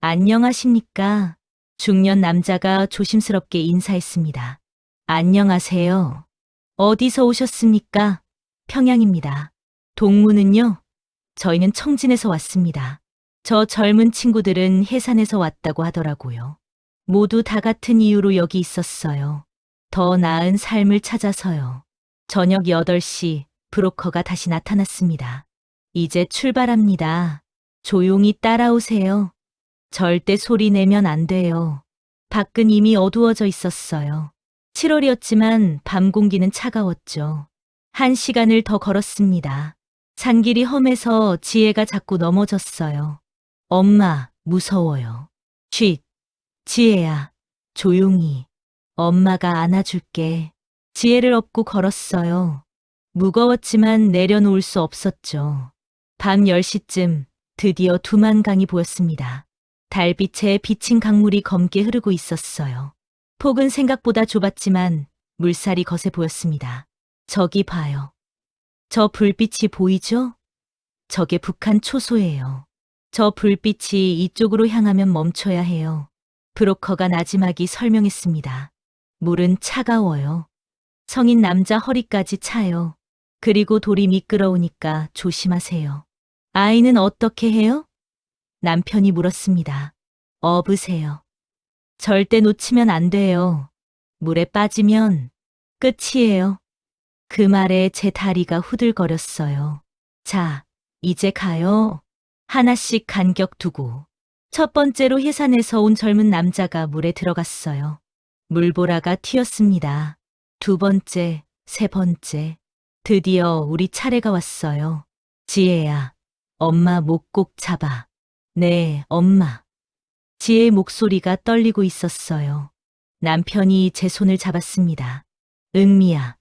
안녕하십니까? 중년 남자가 조심스럽게 인사했습니다. 안녕하세요. 어디서 오셨습니까? 평양입니다. 동무는요? 저희는 청진에서 왔습니다. 저 젊은 친구들은 해산에서 왔다고 하더라고요. 모두 다 같은 이유로 여기 있었어요. 더 나은 삶을 찾아서요. 저녁 8시 브로커가 다시 나타났습니다. 이제 출발합니다. 조용히 따라오세요. 절대 소리 내면 안 돼요. 밖은 이미 어두워져 있었어요. 7월이었지만 밤 공기는 차가웠죠. 1시간을 더 걸었습니다. 산길이 험해서 지혜가 자꾸 넘어졌어요. 엄마, 무서워요. 쉿, 지혜야, 조용히. 엄마가 안아줄게. 지혜를 업고 걸었어요. 무거웠지만 내려놓을 수 없었죠. 밤 10시쯤 드디어 두만강이 보였습니다. 달빛에 비친 강물이 검게 흐르고 있었어요. 폭은 생각보다 좁았지만 물살이 거세 보였습니다. 저기 봐요. 저 불빛이 보이죠? 저게 북한 초소예요. 저 불빛이 이쪽으로 향하면 멈춰야 해요. 브로커가 나지막이 설명했습니다. 물은 차가워요. 성인 남자 허리까지 차요. 그리고 돌이 미끄러우니까 조심하세요. 아이는 어떻게 해요? 남편이 물었습니다. 업으세요. 절대 놓치면 안 돼요. 물에 빠지면 끝이에요. 그 말에 제 다리가 후들거렸어요. 자, 이제 가요. 하나씩 간격 두고. 첫 번째로 해산에서 온 젊은 남자가 물에 들어갔어요. 물보라가 튀었습니다. 두 번째, 세 번째. 드디어 우리 차례가 왔어요. 지혜야, 엄마 목 꼭 잡아. 네, 엄마. 지혜의 목소리가 떨리고 있었어요. 남편이 제 손을 잡았습니다. 은미야,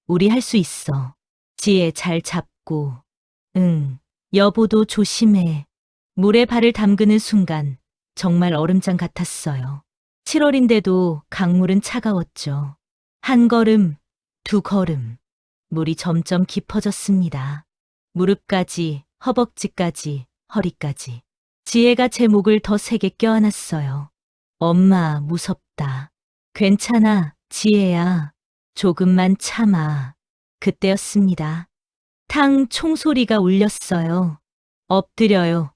우리 할 수 있어. 지혜 잘 잡고. 응, 여보도 조심해. 물에 발을 담그는 순간 정말 얼음장 같았어요. 7월인데도 강물은 차가웠죠. 한 걸음, 두 걸음. 물이 점점 깊어졌습니다. 무릎까지, 허벅지까지, 허리까지. 지혜가 제 목을 더 세게 껴안았어요. 엄마, 무섭다. 괜찮아, 지혜야. 조금만 참아. 그때였습니다. 탕 총소리가 울렸어요. 엎드려요.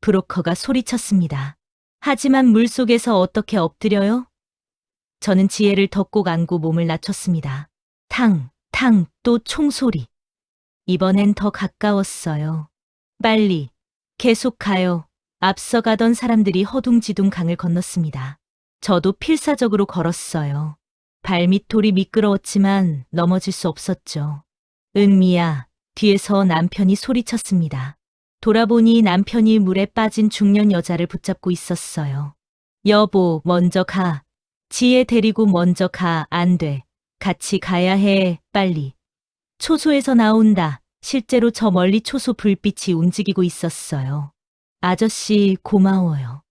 브로커가 소리쳤습니다. 하지만 물속에서 어떻게 엎드려요? 저는 지혜를 더 꼭 안고 몸을 낮췄습니다. 탕, 탕, 또 총소리. 이번엔 더 가까웠어요. 빨리, 계속 가요. 앞서가던 사람들이 허둥지둥 강을 건넜습니다. 저도 필사적으로 걸었어요. 발밑돌이 미끄러웠지만 넘어질 수 없었죠. 은미야, 뒤에서 남편이 소리쳤습니다. 돌아보니 남편이 물에 빠진 중년 여자를 붙잡고 있었어요. 여보, 먼저 가. 지혜 데리고 먼저 가. 안 돼. 같이 가야 해. 빨리. 초소에서 나온다. 실제로 저 멀리 초소 불빛이 움직이고 있었어요. 아저씨, 고마워요.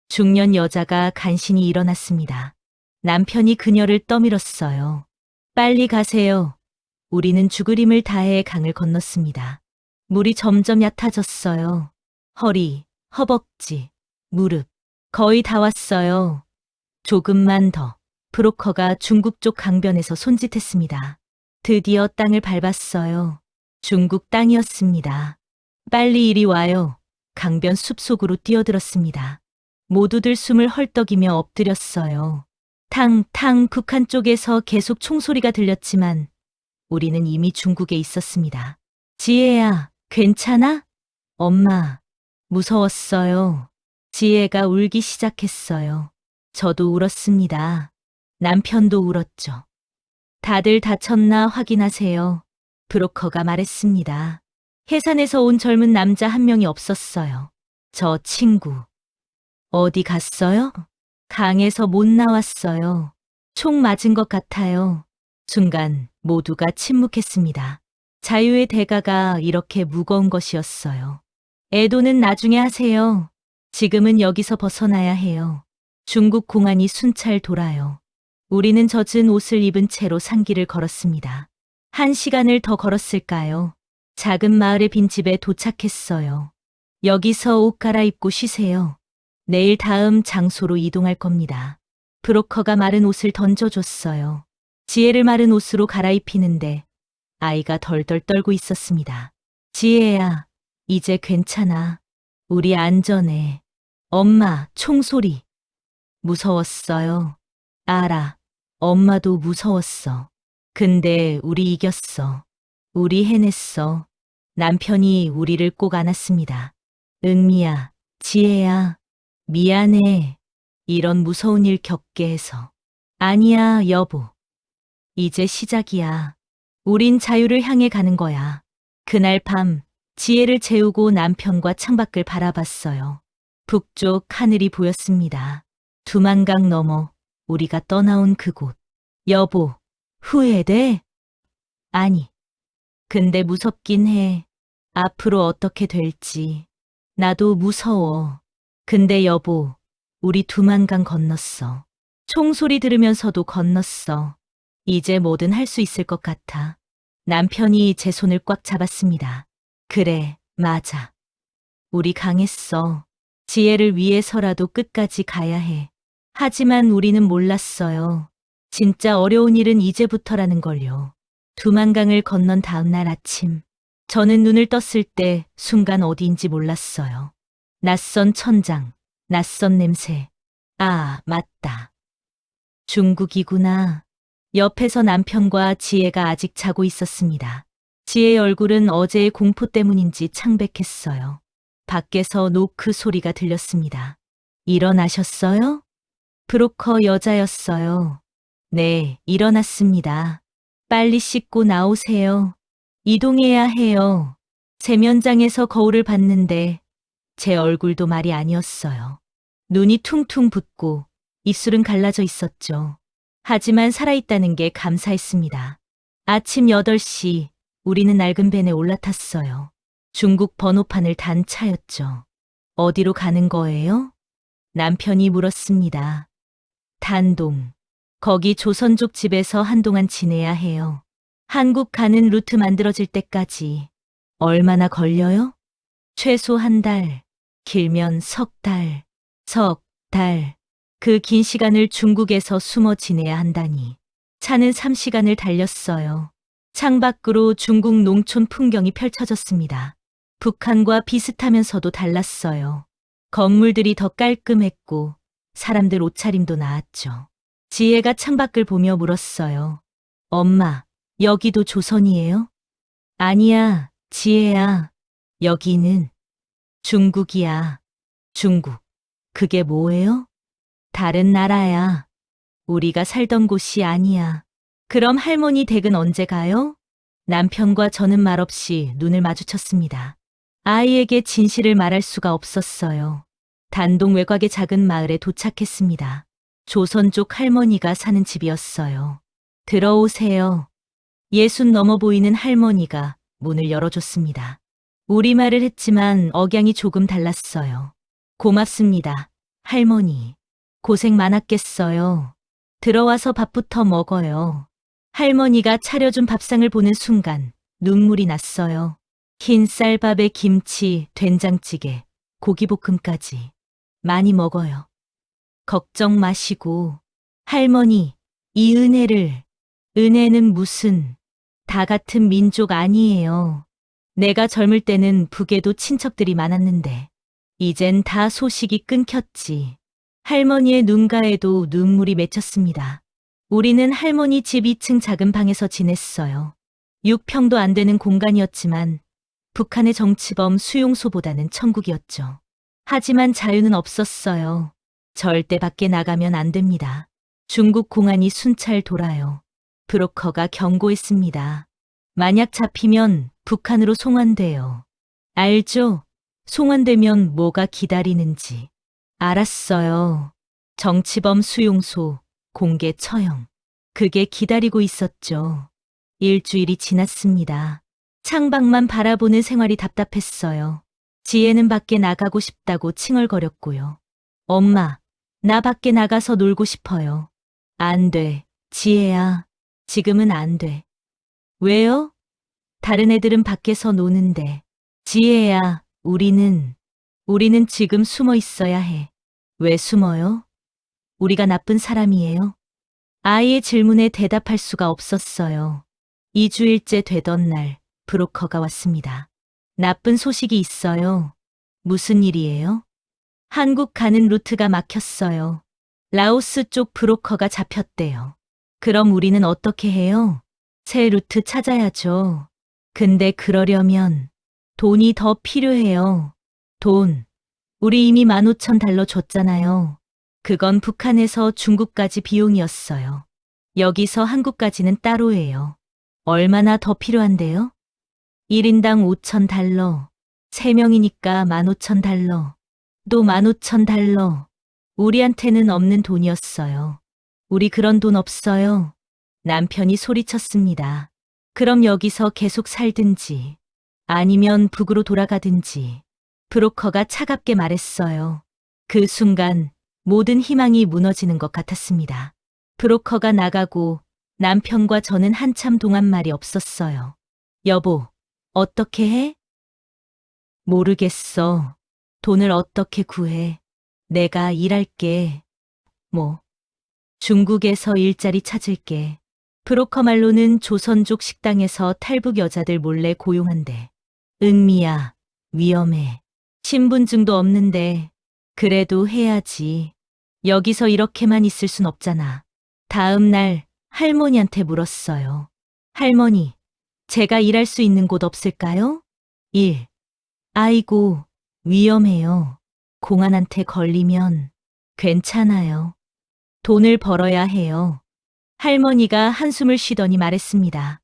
중년 여자가 간신히 일어났습니다. 남편이 그녀를 떠밀었어요. 빨리 가세요. 우리는 죽을 힘을 다해 강을 건넜습니다. 물이 점점 얕아졌어요. 허리, 허벅지, 무릎. 거의 다 왔어요. 조금만 더. 브로커가 중국 쪽 강변에서 손짓했습니다. 드디어 땅을 밟았어요. 중국 땅이었습니다. 빨리 이리 와요. 강변 숲속으로 뛰어들었습니다. 모두들 숨을 헐떡이며 엎드렸어요. 탕, 북한 쪽에서 계속 총소리가 들렸지만 우리는 이미 중국에 있었습니다. 지혜야, 괜찮아? 엄마, 무서웠어요. 지혜가 울기 시작했어요. 저도 울었습니다. 남편도 울었죠. 다들 다쳤나 확인하세요. 브로커가 말했습니다. 해산에서 온 젊은 남자 한 명이 없었어요. 저 친구. 어디 갔어요? 강에서 못 나왔어요. 총 맞은 것 같아요. 순간 모두가 침묵했습니다. 자유의 대가가 이렇게 무거운 것이었어요. 애도는 나중에 하세요. 지금은 여기서 벗어나야 해요. 중국 공안이 순찰 돌아요. 우리는 젖은 옷을 입은 채로 산길을 걸었습니다. 1시간을 더 걸었을까요? 작은 마을의 빈집에 도착했어요. 여기서 옷 갈아입고 쉬세요. 내일 다음 장소로 이동할 겁니다. 브로커가 마른 옷을 던져줬어요. 지혜를 마른 옷으로 갈아입히는데 아이가 덜덜 떨고 있었습니다. 지혜야, 이제 괜찮아. 우리 안전해. 엄마, 총소리. 무서웠어요. 알아. 엄마도 무서웠어. 근데 우리 이겼어. 우리 해냈어. 남편이 우리를 꼭 안았습니다. 은미야, 지혜야, 미안해. 이런 무서운 일 겪게 해서. 아니야, 여보. 이제 시작이야. 우린 자유를 향해 가는 거야. 그날 밤, 지혜를 재우고 남편과 창밖을 바라봤어요. 북쪽 하늘이 보였습니다. 두만강 넘어 우리가 떠나온 그곳. 여보, 후회돼? 아니. 근데 무섭긴 해. 앞으로 어떻게 될지. 나도 무서워. 근데 여보, 우리 두만강 건넜어. 총소리 들으면서도 건넜어. 이제 뭐든 할 수 있을 것 같아. 남편이 제 손을 꽉 잡았습니다. 그래, 맞아. 우리 강했어. 지혜를 위해서라도 끝까지 가야 해. 하지만 우리는 몰랐어요. 진짜 어려운 일은 이제부터라는 걸요. 두만강을 건넌 다음 날 아침, 저는 눈을 떴을 때 순간 어디인지 몰랐어요. 낯선 천장, 낯선 냄새. 아, 맞다. 중국이구나. 옆에서 남편과 지혜가 아직 자고 있었습니다. 지혜의 얼굴은 어제의 공포 때문인지 창백했어요. 밖에서 노크 소리가 들렸습니다. 일어나셨어요? 브로커 여자였어요. 네, 일어났습니다. 빨리 씻고 나오세요. 이동해야 해요. 세면장에서 거울을 봤는데 제 얼굴도 말이 아니었어요. 눈이 퉁퉁 붓고 입술은 갈라져 있었죠. 하지만 살아있다는 게 감사했습니다. 아침 8시 우리는 낡은 밴에 올라탔어요. 중국 번호판을 단 차였죠. 어디로 가는 거예요? 남편이 물었습니다. 단동. 거기 조선족 집에서 한동안 지내야 해요. 한국 가는 루트 만들어질 때까지. 얼마나 걸려요? 최소 한 달, 길면 석 달. 석 달. 그 긴 시간을 중국에서 숨어 지내야 한다니. 차는 3시간을 달렸어요. 창밖으로 중국 농촌 풍경이 펼쳐졌습니다. 북한과 비슷하면서도 달랐어요. 건물들이 더 깔끔했고 사람들 옷차림도 나았죠. 지혜가 창밖을 보며 물었어요. 엄마, 여기도 조선이에요? 아니야, 지혜야. 여기는 중국이야. 중국. 그게 뭐예요? 다른 나라야. 우리가 살던 곳이 아니야. 그럼 할머니 댁은 언제 가요? 남편과 저는 말없이 눈을 마주쳤습니다. 아이에게 진실을 말할 수가 없었어요. 단동 외곽의 작은 마을에 도착했습니다. 조선족 할머니가 사는 집이었어요. 들어오세요. 60 넘어 보이는 할머니가 문을 열어줬습니다. 우리말을 했지만 억양이 조금 달랐어요. 고맙습니다, 할머니. 고생 많았겠어요. 들어와서 밥부터 먹어요. 할머니가 차려준 밥상을 보는 순간 눈물이 났어요. 흰 쌀밥에 김치, 된장찌개, 고기볶음까지. 많이 먹어요. 걱정 마시고. 할머니, 이 은혜는 무슨, 다 같은 민족 아니에요. 내가 젊을 때는 북에도 친척들이 많았는데, 이젠 다 소식이 끊겼지. 할머니의 눈가에도 눈물이 맺혔습니다. 우리는 할머니 집 2층 작은 방에서 지냈어요. 6평도 안 되는 공간이었지만 북한의 정치범 수용소보다는 천국이었죠. 하지만 자유는 없었어요. 절대 밖에 나가면 안 됩니다. 중국 공안이 순찰 돌아요. 브로커가 경고했습니다. 만약 잡히면 북한으로 송환돼요. 알죠? 송환되면 뭐가 기다리는지. 알았어요. 정치범 수용소, 공개 처형. 그게 기다리고 있었죠. 일주일이 지났습니다. 창밖만 바라보는 생활이 답답했어요. 지혜는 밖에 나가고 싶다고 칭얼거렸고요. 엄마, 나 밖에 나가서 놀고 싶어요. 안 돼, 지혜야. 지금은 안 돼. 왜요? 다른 애들은 밖에서 노는데. 지혜야, 우리는 지금 숨어 있어야 해. 왜 숨어요? 우리가 나쁜 사람이에요? 아이의 질문에 대답할 수가 없었어요. 2주일째 되던 날, 브로커가 왔습니다. 나쁜 소식이 있어요. 무슨 일이에요? 한국 가는 루트가 막혔어요. 라오스 쪽 브로커가 잡혔대요. 그럼 우리는 어떻게 해요? 새 루트 찾아야죠. 근데 그러려면 돈이 더 필요해요. 돈. 우리 이미 15,000달러 줬잖아요. 그건 북한에서 중국까지 비용이었어요. 여기서 한국까지는 따로예요. 얼마나 더 필요한데요? 1인당 5,000달러. 3명이니까 15,000달러. 또 15,000달러. 우리한테는 없는 돈이었어요. 우리 그런 돈 없어요. 남편이 소리쳤습니다. 그럼 여기서 계속 살든지 아니면 북으로 돌아가든지. 브로커가 차갑게 말했어요. 그 순간 모든 희망이 무너지는 것 같았습니다. 브로커가 나가고 남편과 저는 한참 동안 말이 없었어요. 여보, 어떻게 해? 모르겠어. 돈을 어떻게 구해? 내가 일할게. 뭐, 중국에서 일자리 찾을게. 브로커 말로는 조선족 식당에서 탈북 여자들 몰래 고용한대. 은미야, 위험해. 신분증도 없는데 그래도 해야지. 여기서 이렇게만 있을 순 없잖아. 다음 날 할머니한테 물었어요. 할머니, 제가 일할 수 있는 곳 없을까요? 일. 아이고, 위험해요. 공안한테 걸리면 괜찮아요. 돈을 벌어야 해요. 할머니가 한숨을 쉬더니 말했습니다.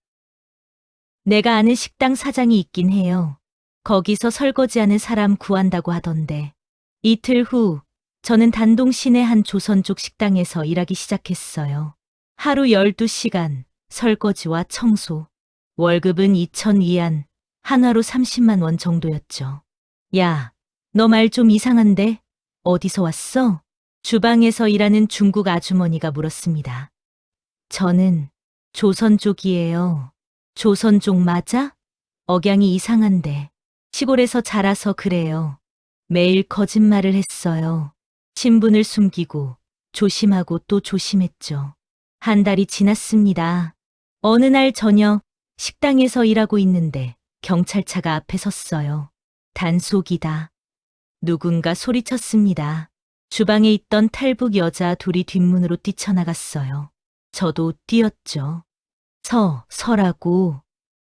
내가 아는 식당 사장이 있긴 해요. 거기서 설거지하는 사람 구한다고 하던데. 이틀 후, 저는 단동 시내 한 조선족 식당에서 일하기 시작했어요. 하루 12시간, 설거지와 청소. 월급은 2,000위안, 한화로 30만 원 정도였죠. 야, 너 말 좀 이상한데? 어디서 왔어? 주방에서 일하는 중국 아주머니가 물었습니다. 저는 조선족이에요. 조선족 맞아? 억양이 이상한데. 시골에서 자라서 그래요. 매일 거짓말을 했어요. 신분을 숨기고 조심하고 또 조심했죠. 한 달이 지났습니다. 어느 날 저녁 식당에서 일하고 있는데 경찰차가 앞에 섰어요. 단속이다. 누군가 소리쳤습니다. 주방에 있던 탈북 여자 둘이 뒷문으로 뛰쳐나갔어요. 저도 뛰었죠. 서라고.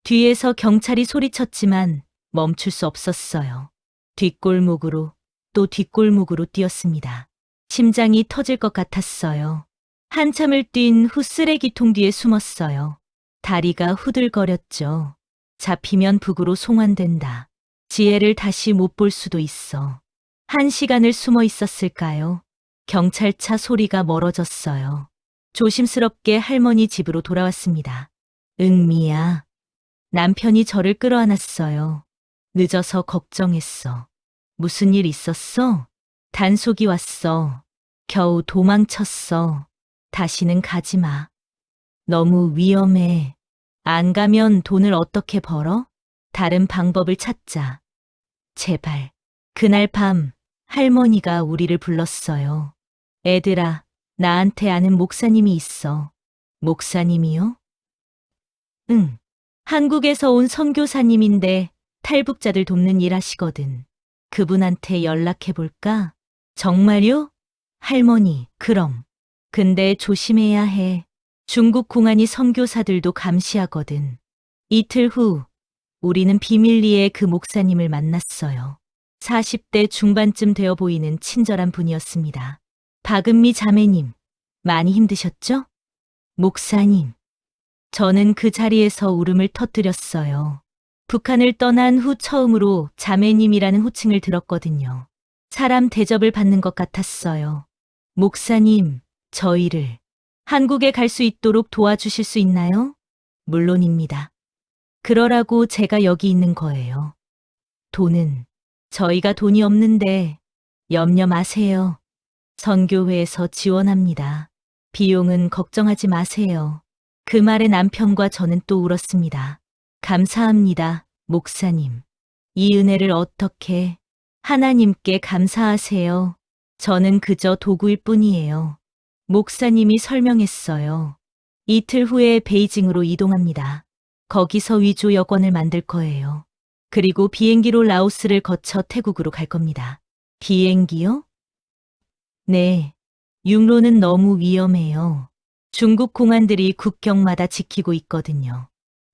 뒤에서 경찰이 소리쳤지만 멈출 수 없었어요. 뒷골목으로 또 뒷골목으로 뛰었습니다. 심장이 터질 것 같았어요. 한참을 뛴 후 쓰레기통 뒤에 숨었어요. 다리가 후들거렸죠. 잡히면 북으로 송환된다. 지혜를 다시 못 볼 수도 있어. 1시간을 숨어 있었을까요? 경찰차 소리가 멀어졌어요. 조심스럽게 할머니 집으로 돌아왔습니다. 은미야. 남편이 저를 끌어안았어요. 늦어서 걱정했어. 무슨 일 있었어? 단속이 왔어. 겨우 도망쳤어. 다시는 가지 마. 너무 위험해. 안 가면 돈을 어떻게 벌어? 다른 방법을 찾자. 제발. 그날 밤 할머니가 우리를 불렀어요. 애들아, 나한테 아는 목사님이 있어. 목사님이요? 응. 한국에서 온 선교사님인데 탈북자들 돕는 일 하시거든. 그분한테 연락해볼까? 정말요? 할머니, 그럼. 근데 조심해야 해. 중국 공안이 선교사들도 감시하거든. 이틀 후, 우리는 비밀리에 그 목사님을 만났어요. 40대 중반쯤 되어 보이는 친절한 분이었습니다. 박은미 자매님, 많이 힘드셨죠? 목사님. 저는 그 자리에서 울음을 터뜨렸어요. 북한을 떠난 후 처음으로 자매님이라는 호칭을 들었거든요. 사람 대접을 받는 것 같았어요. 목사님, 저희를 한국에 갈 수 있도록 도와주실 수 있나요? 물론입니다. 그러라고 제가 여기 있는 거예요. 돈은 저희가 돈이 없는데 염려 마세요. 선교회에서 지원합니다. 비용은 걱정하지 마세요. 그 말에 남편과 저는 또 울었습니다. 감사합니다, 목사님. 이 은혜를 어떻게 하나님께 감사하세요. 저는 그저 도구일 뿐이에요. 목사님이 설명했어요. 이틀 후에 베이징으로 이동합니다. 거기서 위조 여권을 만들 거예요. 그리고 비행기로 라오스를 거쳐 태국으로 갈 겁니다. 비행기요? 네. 육로는 너무 위험해요. 중국 공안들이 국경마다 지키고 있거든요.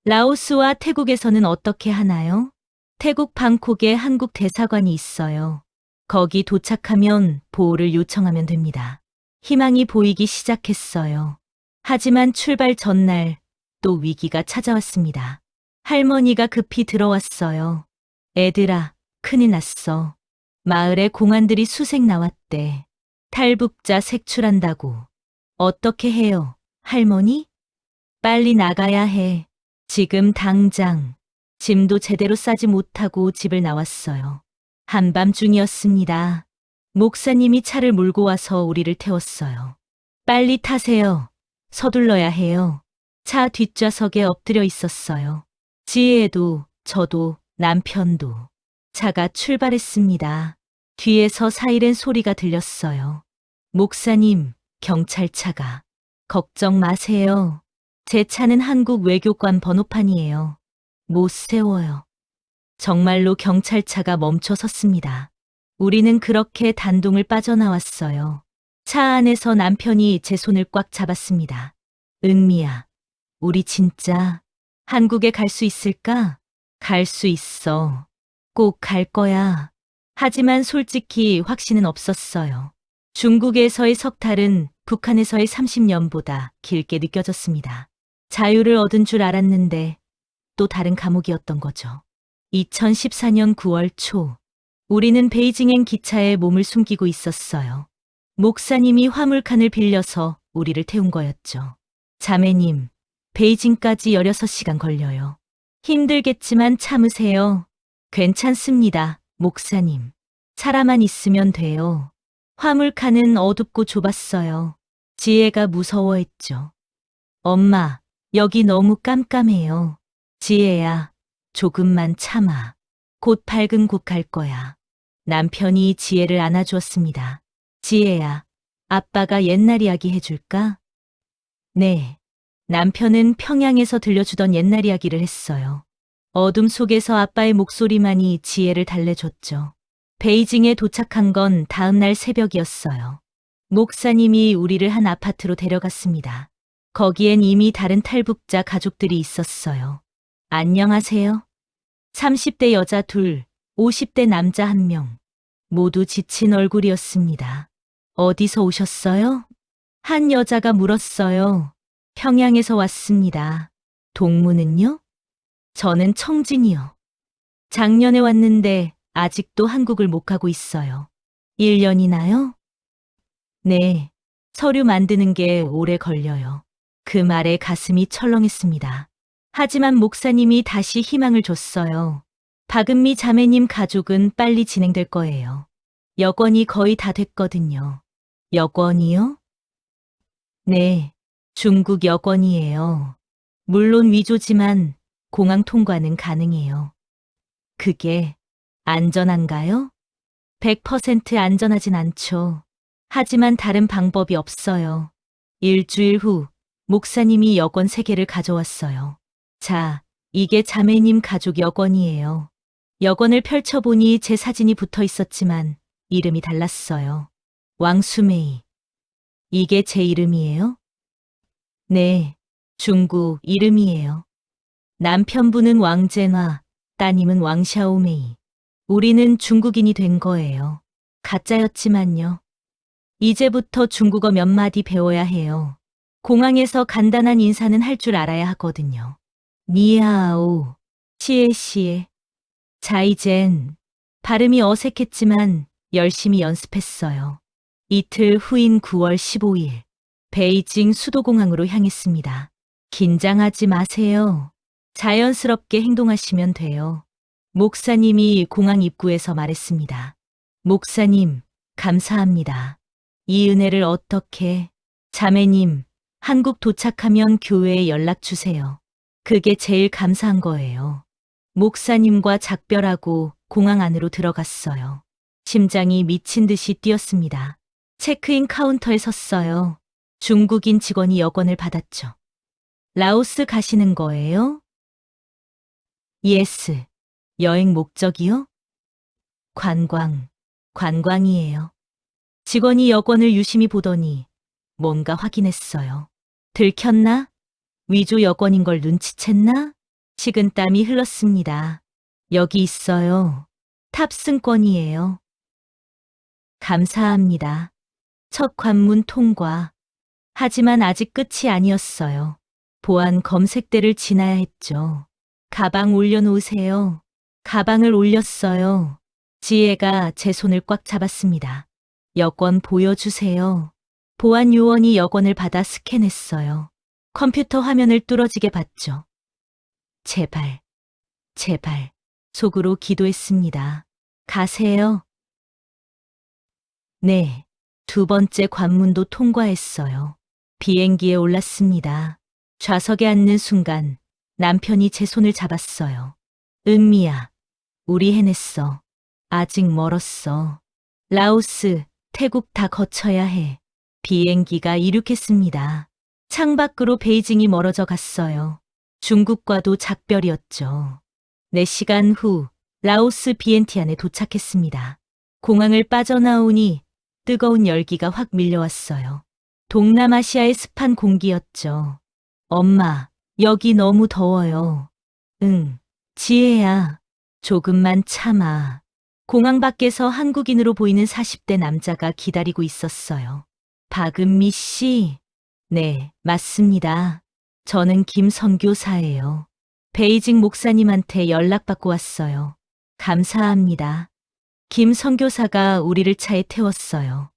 라오스와 태국에서는 어떻게 하나요? 태국 방콕에 한국 대사관이 있어요. 거기 도착하면 보호를 요청하면 됩니다. 희망이 보이기 시작했어요. 하지만 출발 전날 또 위기가 찾아왔습니다. 할머니가 급히 들어왔어요. 애들아, 큰일 났어. 마을에 공안들이 수색 나왔대. 탈북자 색출한다고. 어떻게 해요, 할머니? 빨리 나가야 해. 지금 당장. 짐도 제대로 싸지 못하고 집을 나왔어요. 한밤중이었습니다. 목사님이 차를 몰고 와서 우리를 태웠어요. 빨리 타세요. 서둘러야 해요. 차 뒷좌석에 엎드려 있었어요. 지혜도, 저도, 남편도. 차가 출발했습니다. 뒤에서 사이렌 소리가 들렸어요. 목사님, 경찰차가. 걱정 마세요. 제 차는 한국 외교관 번호판이에요. 못 세워요. 정말로 경찰차가 멈춰 섰습니다. 우리는 그렇게 단동을 빠져나왔어요. 차 안에서 남편이 제 손을 꽉 잡았습니다. 은미야, 우리 진짜 한국에 갈 수 있을까? 갈 수 있어. 꼭 갈 거야. 하지만 솔직히 확신은 없었어요. 중국에서의 석 달은 북한에서의 30년보다 길게 느껴졌습니다. 자유를 얻은 줄 알았는데 또 다른 감옥이었던 거죠. 2014년 9월 초, 우리는 베이징행 기차에 몸을 숨기고 있었어요. 목사님이 화물칸을 빌려서 우리를 태운 거였죠. 자매님, 베이징까지 16시간 걸려요. 힘들겠지만 참으세요. 괜찮습니다, 목사님. 사람만 있으면 돼요. 화물칸은 어둡고 좁았어요. 지혜가 무서워했죠. 엄마, 여기 너무 깜깜해요. 지혜야, 조금만 참아. 곧 밝은 곳 갈 거야. 남편이 지혜를 안아주었습니다. 지혜야, 아빠가 옛날 이야기 해줄까? 네. 남편은 평양에서 들려주던 옛날 이야기를 했어요. 어둠 속에서 아빠의 목소리만이 지혜를 달래줬죠. 베이징에 도착한 건 다음 날 새벽이었어요. 목사님이 우리를 한 아파트로 데려갔습니다. 거기엔 이미 다른 탈북자 가족들이 있었어요. 안녕하세요. 30대 여자 둘, 50대 남자 한 명. 모두 지친 얼굴이었습니다. 어디서 오셨어요? 한 여자가 물었어요. 평양에서 왔습니다. 동무는요? 저는 청진이요. 작년에 왔는데 아직도 한국을 못 가고 있어요. 1년이나요? 네. 서류 만드는 게 오래 걸려요. 그 말에 가슴이 철렁했습니다. 하지만 목사님이 다시 희망을 줬어요. 박은미 자매님 가족은 빨리 진행될 거예요. 여권이 거의 다 됐거든요. 여권이요? 네. 중국 여권이에요. 물론 위조지만 공항 통과는 가능해요. 그게 안전한가요? 100% 안전하진 않죠. 하지만 다른 방법이 없어요. 일주일 후 목사님이 여권 3개를 가져왔어요. 자, 이게 자매님 가족 여권이에요. 여권을 펼쳐보니 제 사진이 붙어 있었지만 이름이 달랐어요. 왕수메이. 이게 제 이름이에요? 네, 중국 이름이에요. 남편분은 왕젠화, 따님은 왕샤오메이. 우리는 중국인이 된 거예요. 가짜였지만요. 이제부터 중국어 몇 마디 배워야 해요. 공항에서 간단한 인사는 할 줄 알아야 하거든요. 니하오, 시에시에. 자이젠. 발음이 어색했지만 열심히 연습했어요. 이틀 후인 9월 15일, 베이징 수도공항으로 향했습니다. 긴장하지 마세요. 자연스럽게 행동하시면 돼요. 목사님이 공항 입구에서 말했습니다. 목사님, 감사합니다. 이 은혜를 어떻게, 자매님, 한국 도착하면 교회에 연락 주세요. 그게 제일 감사한 거예요. 목사님과 작별하고 공항 안으로 들어갔어요. 심장이 미친 듯이 뛰었습니다. 체크인 카운터에 섰어요. 중국인 직원이 여권을 받았죠. 라오스 가시는 거예요? 예스. 여행 목적이요? 관광이에요. 직원이 여권을 유심히 보더니 뭔가 확인했어요. 들켰나? 위조 여권인 걸 눈치챘나? 식은땀이 흘렀습니다. 여기 있어요. 탑승권이에요. 감사합니다. 첫 관문 통과. 하지만 아직 끝이 아니었어요. 보안 검색대를 지나야 했죠. 가방 올려놓으세요. 가방을 올렸어요. 지혜가 제 손을 꽉 잡았습니다. 여권 보여주세요. 보안 요원이 여권을 받아 스캔했어요. 컴퓨터 화면을 뚫어지게 봤죠. 제발, 제발, 속으로 기도했습니다. 가세요. 네, 2번째 관문도 통과했어요. 비행기에 올랐습니다. 좌석에 앉는 순간 남편이 제 손을 잡았어요. 은미야, 우리 해냈어. 아직 멀었어. 라오스, 태국 다 거쳐야 해. 비행기가 이륙했습니다. 창밖으로 베이징이 멀어져 갔어요. 중국과도 작별이었죠. 4시간 후 라오스 비엔티안에 도착했습니다. 공항을 빠져나오니 뜨거운 열기가 확 밀려왔어요. 동남아시아의 습한 공기였죠. 엄마, 여기 너무 더워요. 응, 지혜야, 조금만 참아. 공항 밖에서 한국인으로 보이는 40대 남자가 기다리고 있었어요. 박은미 씨? 네, 맞습니다. 저는 김 선교사예요. 베이징 목사님한테 연락받고 왔어요. 감사합니다. 김 선교사가 우리를 차에 태웠어요.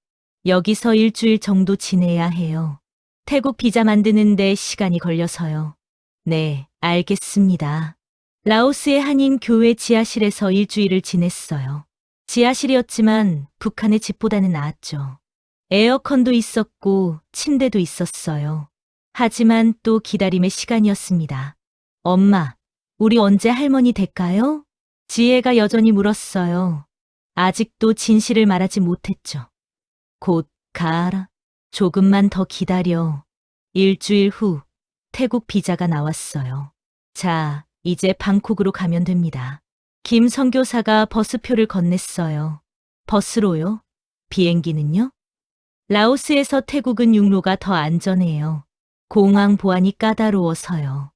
여기서 일주일 정도 지내야 해요. 태국 비자 만드는데 시간이 걸려서요. 네, 알겠습니다. 라오스의 한인 교회 지하실에서 일주일을 지냈어요. 지하실이었지만 북한의 집보다는 나았죠. 에어컨도 있었고 침대도 있었어요. 하지만 또 기다림의 시간이었습니다. 엄마, 우리 언제 할머니 될까요? 지혜가 여전히 물었어요. 아직도 진실을 말하지 못했죠. 곧 가라. 조금만 더 기다려. 일주일 후 태국 비자가 나왔어요. 자, 이제 방콕으로 가면 됩니다. 김 선교사가 버스표를 건넸어요. 버스로요? 비행기는요? 라오스에서 태국은 육로가 더 안전해요. 공항 보안이 까다로워서요.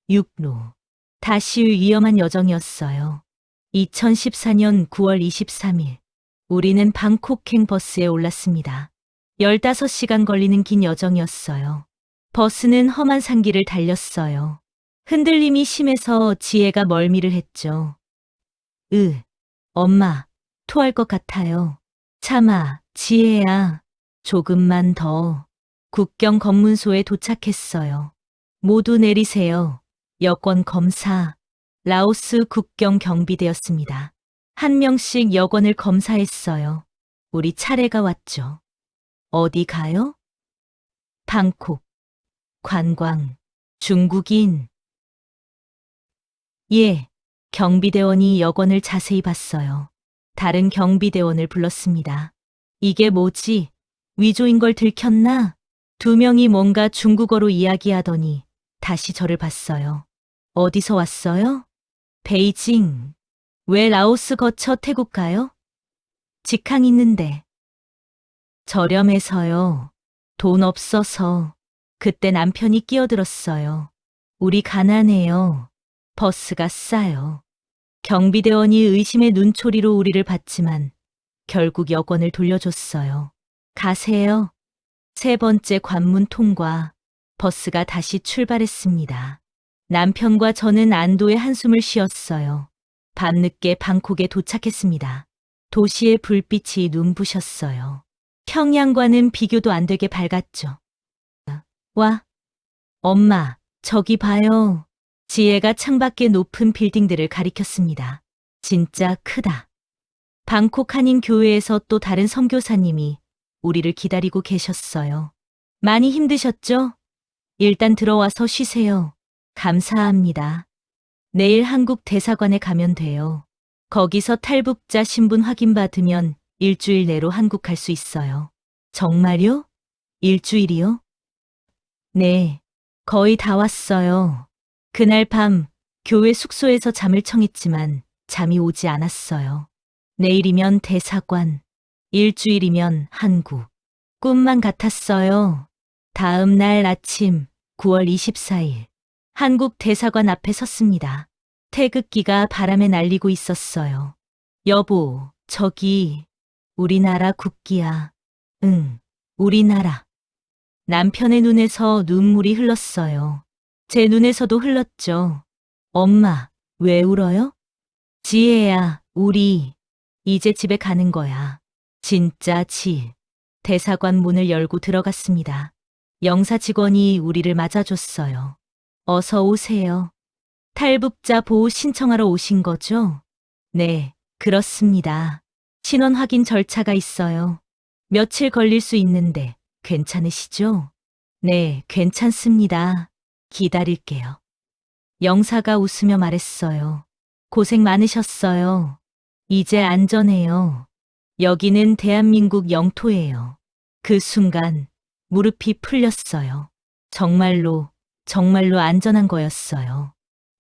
육로. 다시 위험한 여정이었어요. 2014년 9월 23일. 우리는 방콕행 버스에 올랐습니다. 15시간 걸리는 긴 여정이었어요. 버스는 험한 산길을 달렸어요. 흔들림이 심해서 지혜가 멀미를 했죠. 엄마, 토할 것 같아요. 참아, 지혜야. 조금만 더. 국경 검문소에 도착했어요. 모두 내리세요. 여권 검사. 라오스 국경 경비대였습니다. 한 명씩 여권을 검사했어요. 우리 차례가 왔죠. 어디 가요? 방콕. 관광. 중국인. 예. 경비대원이 여권을 자세히 봤어요. 다른 경비대원을 불렀습니다. 이게 뭐지? 위조인 걸 들켰나? 두 명이 뭔가 중국어로 이야기하더니 다시 저를 봤어요. 어디서 왔어요? 베이징. 왜 라오스 거쳐 태국 가요? 직항 있는데. 저렴해서요. 돈 없어서. 그때 남편이 끼어들었어요. 우리 가난해요. 버스가 싸요. 경비대원이 의심의 눈초리로 우리를 봤지만 결국 여권을 돌려줬어요. 가세요. 세 번째 관문 통과. 버스가 다시 출발했습니다. 남편과 저는 안도의 한숨을 쉬었어요. 밤늦게 방콕에 도착했습니다. 도시의 불빛이 눈부셨어요. 평양과는 비교도 안 되게 밝았죠. 와, 엄마, 저기 봐요. 지혜가 창밖의 높은 빌딩들을 가리켰습니다. 진짜 크다. 방콕 한인 교회에서 또 다른 선교사님이 우리를 기다리고 계셨어요. 많이 힘드셨죠? 일단 들어와서 쉬세요. 감사합니다. 내일 한국 대사관에 가면 돼요. 거기서 탈북자 신분 확인받으면 일주일 내로 한국 갈 수 있어요. 정말요? 일주일이요? 네, 거의 다 왔어요. 그날 밤 교회 숙소에서 잠을 청했지만 잠이 오지 않았어요. 내일이면 대사관, 일주일이면 한국. 꿈만 같았어요. 다음 날 아침 9월 24일. 한국 대사관 앞에 섰습니다. 태극기가 바람에 날리고 있었어요. 여보, 저기 우리나라 국기야. 응, 우리나라. 남편의 눈에서 눈물이 흘렀어요. 제 눈에서도 흘렀죠. 엄마, 왜 울어요? 지혜야, 우리 이제 집에 가는 거야. 진짜 대사관 문을 열고 들어갔습니다. 영사 직원이 우리를 맞아줬어요. 어서 오세요. 탈북자 보호 신청하러 오신 거죠? 네, 그렇습니다. 신원 확인 절차가 있어요. 며칠 걸릴 수 있는데 괜찮으시죠? 네, 괜찮습니다. 기다릴게요. 영사가 웃으며 말했어요. 고생 많으셨어요. 이제 안전해요. 여기는 대한민국 영토예요. 그 순간 무릎이 풀렸어요. 정말로 안전한 거였어요.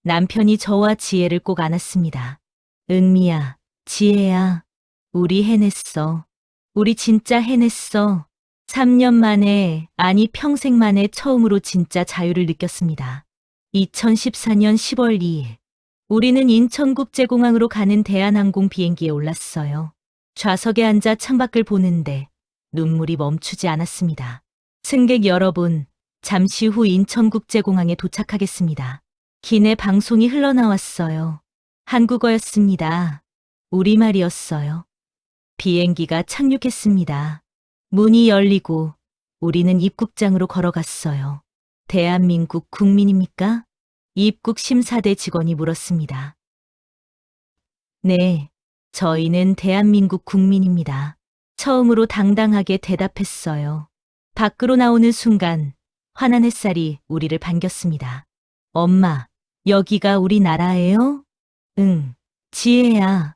남편이 저와 지혜를 꼭 안았습니다. 은미야, 지혜야, 우리 해냈어. 우리 진짜 해냈어. 3년 만에, 아니 평생 만에 처음으로 진짜 자유를 느꼈습니다. 2014년 10월 2일. 우리는 인천국제공항으로 가는 대한항공 비행기에 올랐어요. 좌석에 앉아 창밖을 보는데 눈물이 멈추지 않았습니다. 승객 여러분, 잠시 후 인천국제공항에 도착하겠습니다. 기내 방송이 흘러나왔어요. 한국어였습니다. 우리말이었어요. 비행기가 착륙했습니다. 문이 열리고 우리는 입국장으로 걸어갔어요. 대한민국 국민입니까? 입국 심사대 직원이 물었습니다. 네, 저희는 대한민국 국민입니다. 처음으로 당당하게 대답했어요. 밖으로 나오는 순간 환한 햇살이 우리를 반겼습니다. 엄마, 여기가 우리 나라예요? 응, 지혜야.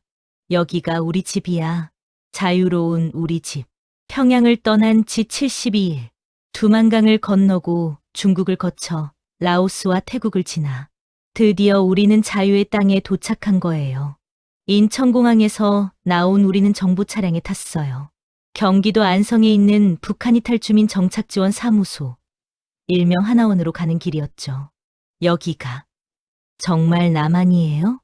여기가 우리 집이야. 자유로운 우리 집. 평양을 떠난 지 72일. 두만강을 건너고 중국을 거쳐 라오스와 태국을 지나 드디어 우리는 자유의 땅에 도착한 거예요. 인천공항에서 나온 우리는 정부 차량에 탔어요. 경기도 안성에 있는 북한 이탈 주민 정착 지원 사무소, 일명 하나원으로 가는 길이었죠. 여기가 정말 남한이에요?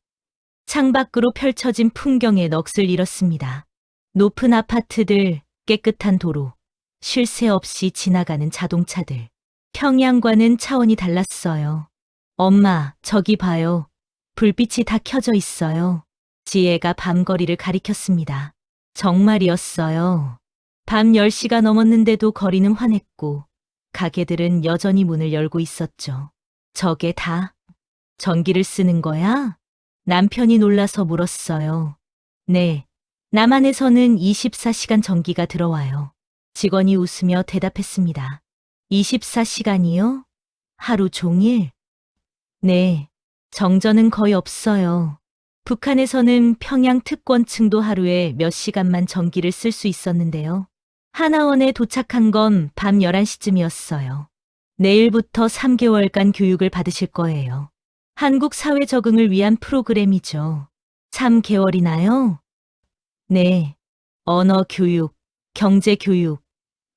창밖으로 펼쳐진 풍경에 넋을 잃었습니다. 높은 아파트들, 깨끗한 도로, 쉴 새 없이 지나가는 자동차들. 평양과는 차원이 달랐어요. 엄마, 저기 봐요. 불빛이 다 켜져 있어요. 지혜가 밤거리를 가리켰습니다. 정말이었어요. 밤 10시가 넘었는데도 거리는 환했고 가게들은 여전히 문을 열고 있었죠. 저게 다 전기를 쓰는 거야? 남편이 놀라서 물었어요. 네, 남한에서는 24시간 전기가 들어와요. 직원이 웃으며 대답했습니다. 24시간이요? 하루 종일? 네, 정전은 거의 없어요. 북한에서는 평양 특권층도 하루에 몇 시간만 전기를 쓸 수 있었는데요. 하나원에 도착한 건 밤 11시쯤이었어요. 내일부터 3개월간 교육을 받으실 거예요. 한국 사회 적응을 위한 프로그램이죠. 3개월이나요? 네, 언어 교육, 경제 교육,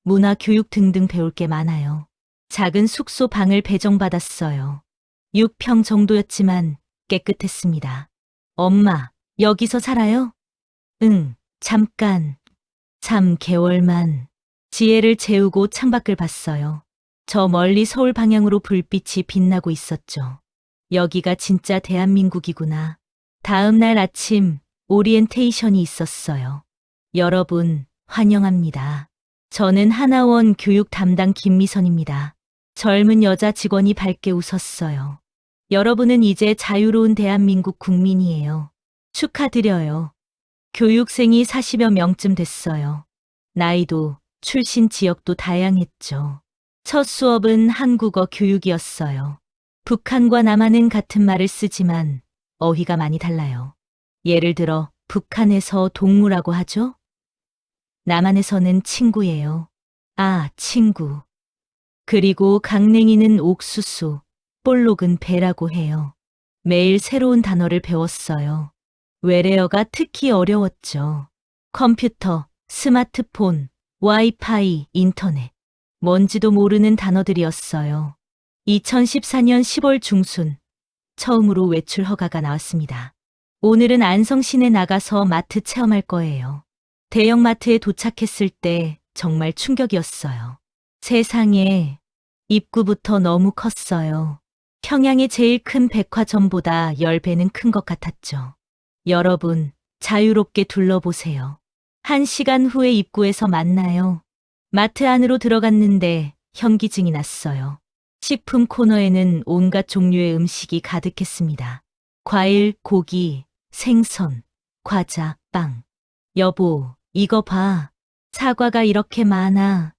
문화 교육 등등 배울 게 많아요. 작은 숙소 방을 배정받았어요. 6평 정도였지만 깨끗했습니다. 엄마, 여기서 살아요? 응, 잠깐. 3개월만. 지혜를 재우고 창밖을 봤어요. 저 멀리 서울 방향으로 불빛이 빛나고 있었죠. 여기가 진짜 대한민국이구나. 다음 날 아침 오리엔테이션이 있었어요. 여러분, 환영합니다. 저는 하나원 교육 담당 김미선입니다. 젊은 여자 직원이 밝게 웃었어요. 여러분은 이제 자유로운 대한민국 국민이에요. 축하드려요. 교육생이 40여 명쯤 됐어요. 나이도, 출신 지역도 다양했죠. 첫 수업은 한국어 교육이었어요. 북한과 남한은 같은 말을 쓰지만 어휘가 많이 달라요. 예를 들어 북한에서 동무라고 하죠? 남한에서는 친구예요. 아, 친구. 그리고 강냉이는 옥수수, 볼록은 배라고 해요. 매일 새로운 단어를 배웠어요. 외래어가 특히 어려웠죠. 컴퓨터, 스마트폰, 와이파이, 인터넷. 뭔지도 모르는 단어들이었어요. 2014년 10월 중순, 처음으로 외출 허가가 나왔습니다. 오늘은 안성 시내 나가서 마트 체험할 거예요. 대형마트에 도착했을 때 정말 충격이었어요. 세상에, 입구부터 너무 컸어요. 평양의 제일 큰 백화점보다 10배는 큰 것 같았죠. 여러분, 자유롭게 둘러보세요. 1시간 후에 입구에서 만나요. 마트 안으로 들어갔는데 현기증이 났어요. 식품 코너에는 온갖 종류의 음식이 가득했습니다. 과일, 고기, 생선, 과자, 빵. 여보, 이거 봐. 사과가 이렇게 많아.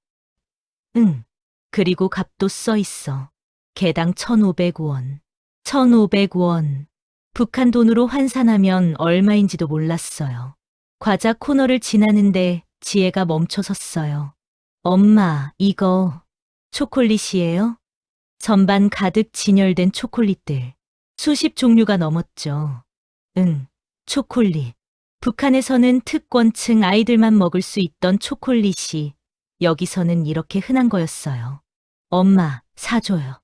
응. 그리고 값도 써 있어. 개당 1,500원. 1,500원. 북한 돈으로 환산하면 얼마인지도 몰랐어요. 과자 코너를 지나는데 지혜가 멈춰 섰어요. 엄마, 이거 초콜릿이에요? 전반 가득 진열된 초콜릿들. 수십 종류가 넘었죠. 응, 초콜릿. 북한에서는 특권층 아이들만 먹을 수 있던 초콜릿이 여기서는 이렇게 흔한 거였어요. 엄마, 사줘요.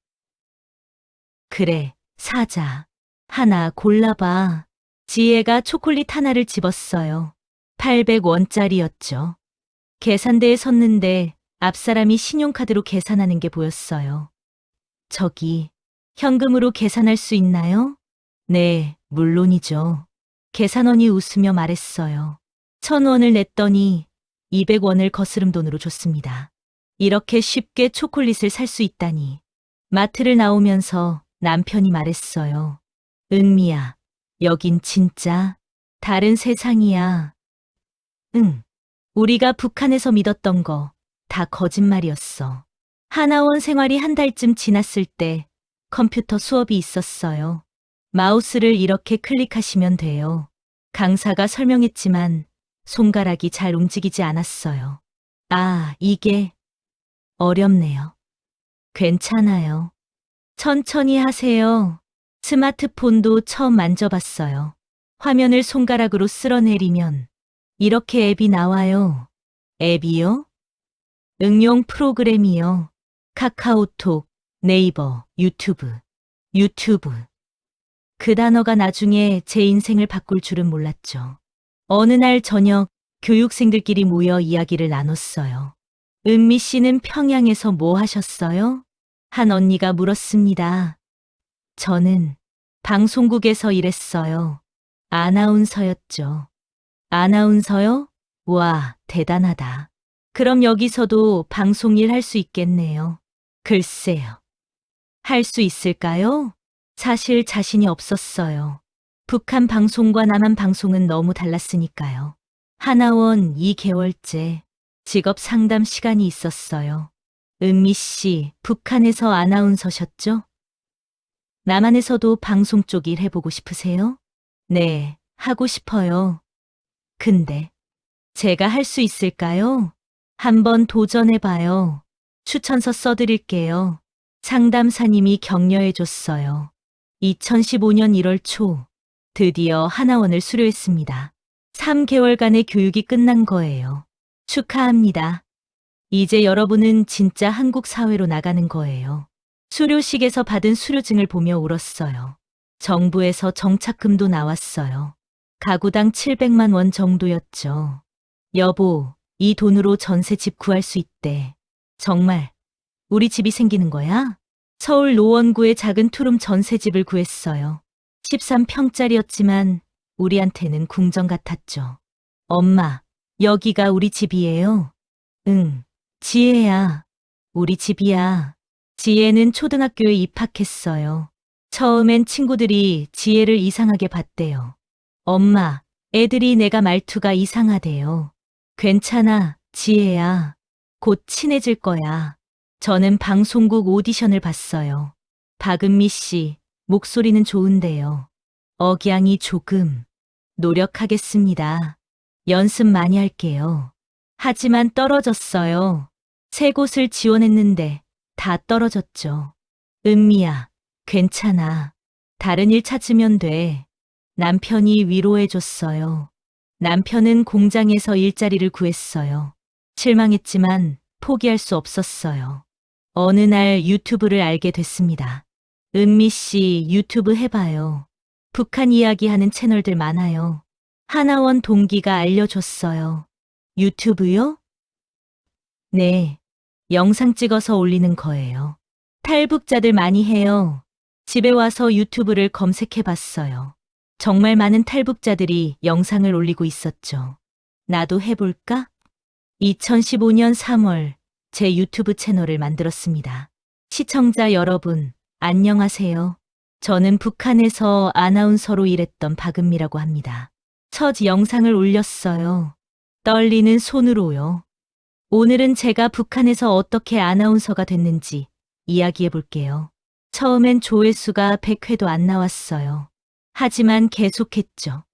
그래, 사자. 하나 골라봐. 지혜가 초콜릿 하나를 집었어요. 800원짜리였죠. 계산대에 섰는데 앞사람이 신용카드로 계산하는 게 보였어요. 저기, 현금으로 계산할 수 있나요? 네, 물론이죠. 계산원이 웃으며 말했어요. 1,000원을 냈더니 200원을 거스름 돈으로 줬습니다. 이렇게 쉽게 초콜릿을 살 수 있다니. 마트를 나오면서 남편이 말했어요. 은미야, 여긴 진짜 다른 세상이야. 응, 우리가 북한에서 믿었던 거 다 거짓말이었어. 하나원 생활이 한 달쯤 지났을 때 컴퓨터 수업이 있었어요. 마우스를 이렇게 클릭하시면 돼요. 강사가 설명했지만 손가락이 잘 움직이지 않았어요. 아, 이게 어렵네요. 괜찮아요. 천천히 하세요. 스마트폰도 처음 만져봤어요. 화면을 손가락으로 쓸어내리면 이렇게 앱이 나와요. 앱이요? 응용 프로그램이요. 카카오톡, 네이버, 유튜브. 그 단어가 나중에 제 인생을 바꿀 줄은 몰랐죠. 어느 날 저녁 교육생들끼리 모여 이야기를 나눴어요. 은미 씨는 평양에서 뭐 하셨어요? 한 언니가 물었습니다. 저는 방송국에서 일했어요. 아나운서였죠. 아나운서요? 와, 대단하다. 그럼 여기서도 방송일 할 수 있겠네요. 글쎄요. 할 수 있을까요? 사실 자신이 없었어요. 북한 방송과 남한 방송은 너무 달랐으니까요. 하나원 2개월째 직업 상담 시간이 있었어요. 은미 씨, 북한에서 아나운서셨죠? 남한에서도 방송 쪽 일 해보고 싶으세요? 네, 하고 싶어요. 근데 제가 할 수 있을까요? 한번 도전해봐요. 추천서 써드릴게요. 상담사님이 격려해줬어요. 2015년 1월 초 드디어 하나원을 수료했습니다. 3개월간의 교육이 끝난 거예요. 축하합니다. 이제 여러분은 진짜 한국 사회로 나가는 거예요. 수료식에서 받은 수료증을 보며 울었어요. 정부에서 정착금도 나왔어요. 가구당 700만 원 정도였죠. 여보, 이 돈으로 전세 집 구할 수 있대. 정말 우리 집이 생기는 거야? 서울 노원구의 작은 투룸 전세집을 구했어요. 13평짜리였지만 우리한테는 궁전 같았죠. 엄마, 여기가 우리 집이에요. 응, 지혜야. 우리 집이야. 지혜는 초등학교에 입학했어요. 처음엔 친구들이 지혜를 이상하게 봤대요. 엄마, 애들이 내가 말투가 이상하대요. 괜찮아, 지혜야. 곧 친해질 거야. 저는 방송국 오디션을 봤어요. 박은미 씨, 목소리는 좋은데요. 억양이 조금. 노력하겠습니다. 연습 많이 할게요. 하지만 떨어졌어요. 3곳을 지원했는데 다 떨어졌죠. 은미야, 괜찮아. 다른 일 찾으면 돼. 남편이 위로해줬어요. 남편은 공장에서 일자리를 구했어요. 실망했지만 포기할 수 없었어요. 어느 날 유튜브를 알게 됐습니다. 은미 씨 유튜브 해봐요. 북한 이야기하는 채널들 많아요. 하나원 동기가 알려줬어요. 유튜브요? 네. 영상 찍어서 올리는 거예요. 탈북자들 많이 해요. 집에 와서 유튜브를 검색해 봤어요. 정말 많은 탈북자들이 영상을 올리고 있었죠. 나도 해볼까? 2015년 3월 제 유튜브 채널을 만들었습니다. 시청자 여러분, 안녕하세요. 저는 북한에서 아나운서로 일했던 박은미라고 합니다. 첫 영상을 올렸어요. 떨리는 손으로요. 오늘은 제가 북한에서 어떻게 아나운서가 됐는지 이야기해 볼게요. 처음엔 조회수가 100회도 안 나왔어요. 하지만 계속했죠.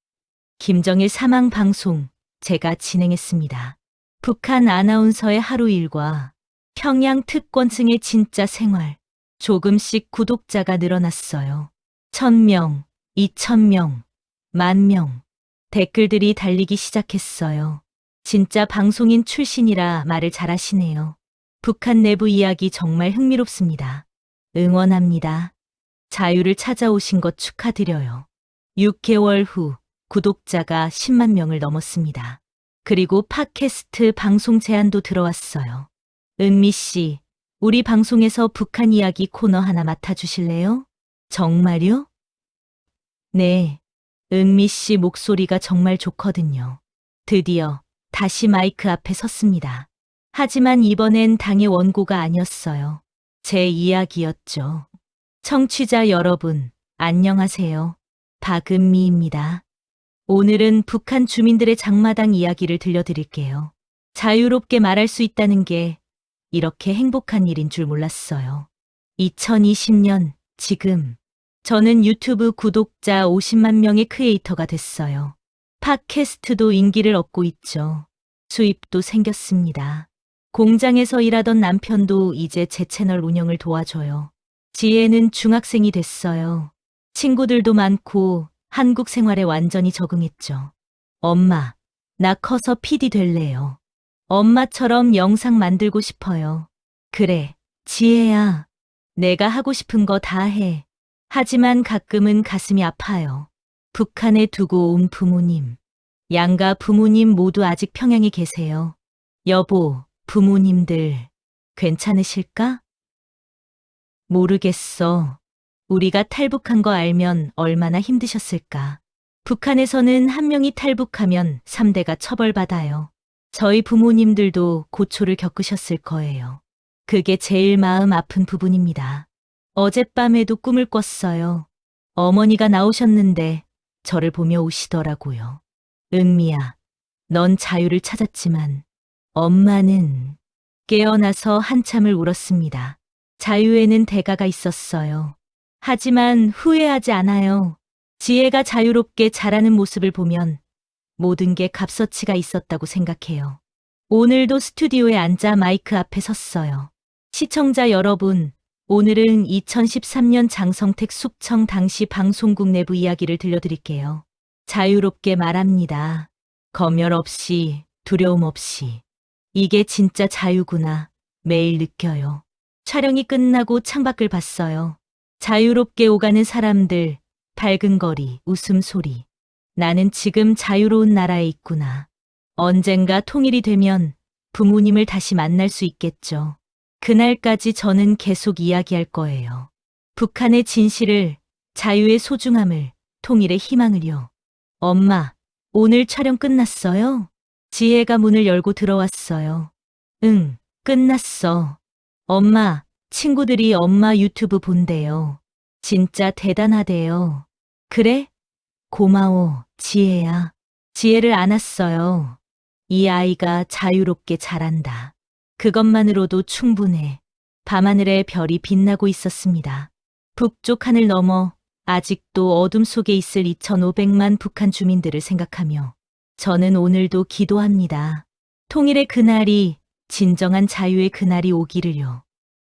김정일 사망 방송 제가 진행했습니다. 북한 아나운서의 하루 일과 평양 특권층의 진짜 생활. 조금씩 구독자가 늘어났어요. 1,000명, 2,000명, 10,000명. 댓글들이 달리기 시작했어요. 진짜 방송인 출신이라 말을 잘하시네요. 북한 내부 이야기 정말 흥미롭습니다. 응원합니다. 자유를 찾아오신 것 축하드려요. 6개월 후 구독자가 10만 명을 넘었습니다. 그리고 팟캐스트 방송 제안도 들어왔어요. 은미 씨, 우리 방송에서 북한 이야기 코너 하나 맡아주실래요? 정말요? 네. 은미 씨 목소리가 정말 좋거든요. 드디어 다시 마이크 앞에 섰습니다. 하지만 이번엔 당의 원고가 아니었어요. 제 이야기였죠. 청취자 여러분, 안녕하세요. 박은미입니다. 오늘은 북한 주민들의 장마당 이야기를 들려드릴게요. 자유롭게 말할 수 있다는 게 이렇게 행복한 일인 줄 몰랐어요. 2020년 지금 저는 유튜브 구독자 50만 명의 크리에이터가 됐어요. 팟캐스트도 인기를 얻고 있죠. 수입도 생겼습니다. 공장에서 일하던 남편도 이제 제 채널 운영을 도와줘요. 지혜는 중학생이 됐어요. 친구들도 많고 한국 생활에 완전히 적응했죠. 엄마, 나 커서 PD 될래요. 엄마처럼 영상 만들고 싶어요. 그래, 지혜야. 내가 하고 싶은 거 다 해. 하지만 가끔은 가슴이 아파요. 북한에 두고 온 부모님. 양가 부모님 모두 아직 평양에 계세요. 여보, 부모님들 괜찮으실까? 모르겠어. 우리가 탈북한 거 알면 얼마나 힘드셨을까. 북한에서는 한 명이 탈북하면 3대가 처벌받아요. 저희 부모님들도 고초를 겪으셨을 거예요. 그게 제일 마음 아픈 부분입니다. 어젯밤에도 꿈을 꿨어요. 어머니가 나오셨는데 저를 보며 우시더라고요. 은미야, 넌 자유를 찾았지만 엄마는 깨어나서 한참을 울었습니다. 자유에는 대가가 있었어요. 하지만 후회하지 않아요. 지혜가 자유롭게 자라는 모습을 보면 모든 게 값어치가 있었다고 생각해요. 오늘도 스튜디오에 앉아 마이크 앞에 섰어요. 시청자 여러분, 오늘은 2013년 장성택 숙청 당시 방송국 내부 이야기를 들려드릴게요. 자유롭게 말합니다. 검열 없이, 두려움 없이. 이게 진짜 자유구나. 매일 느껴요. 촬영이 끝나고 창밖을 봤어요. 자유롭게 오가는 사람들, 밝은 거리, 웃음소리. 나는 지금 자유로운 나라에 있구나. 언젠가 통일이 되면 부모님을 다시 만날 수 있겠죠. 그날까지 저는 계속 이야기할 거예요. 북한의 진실을, 자유의 소중함을, 통일의 희망을요. 엄마, 오늘 촬영 끝났어요? 지혜가 문을 열고 들어왔어요. 응, 끝났어. 엄마, 친구들이 엄마 유튜브 본대요. 진짜 대단하대요. 그래? 고마워, 지혜야. 지혜를 안았어요. 이 아이가 자유롭게 자란다. 그것만으로도 충분해. 밤하늘에 별이 빛나고 있었습니다. 북쪽 하늘 너머 아직도 어둠 속에 있을 2,500만 북한 주민들을 생각하며 저는 오늘도 기도합니다. 통일의 그날이, 진정한 자유의 그날이 오기를요.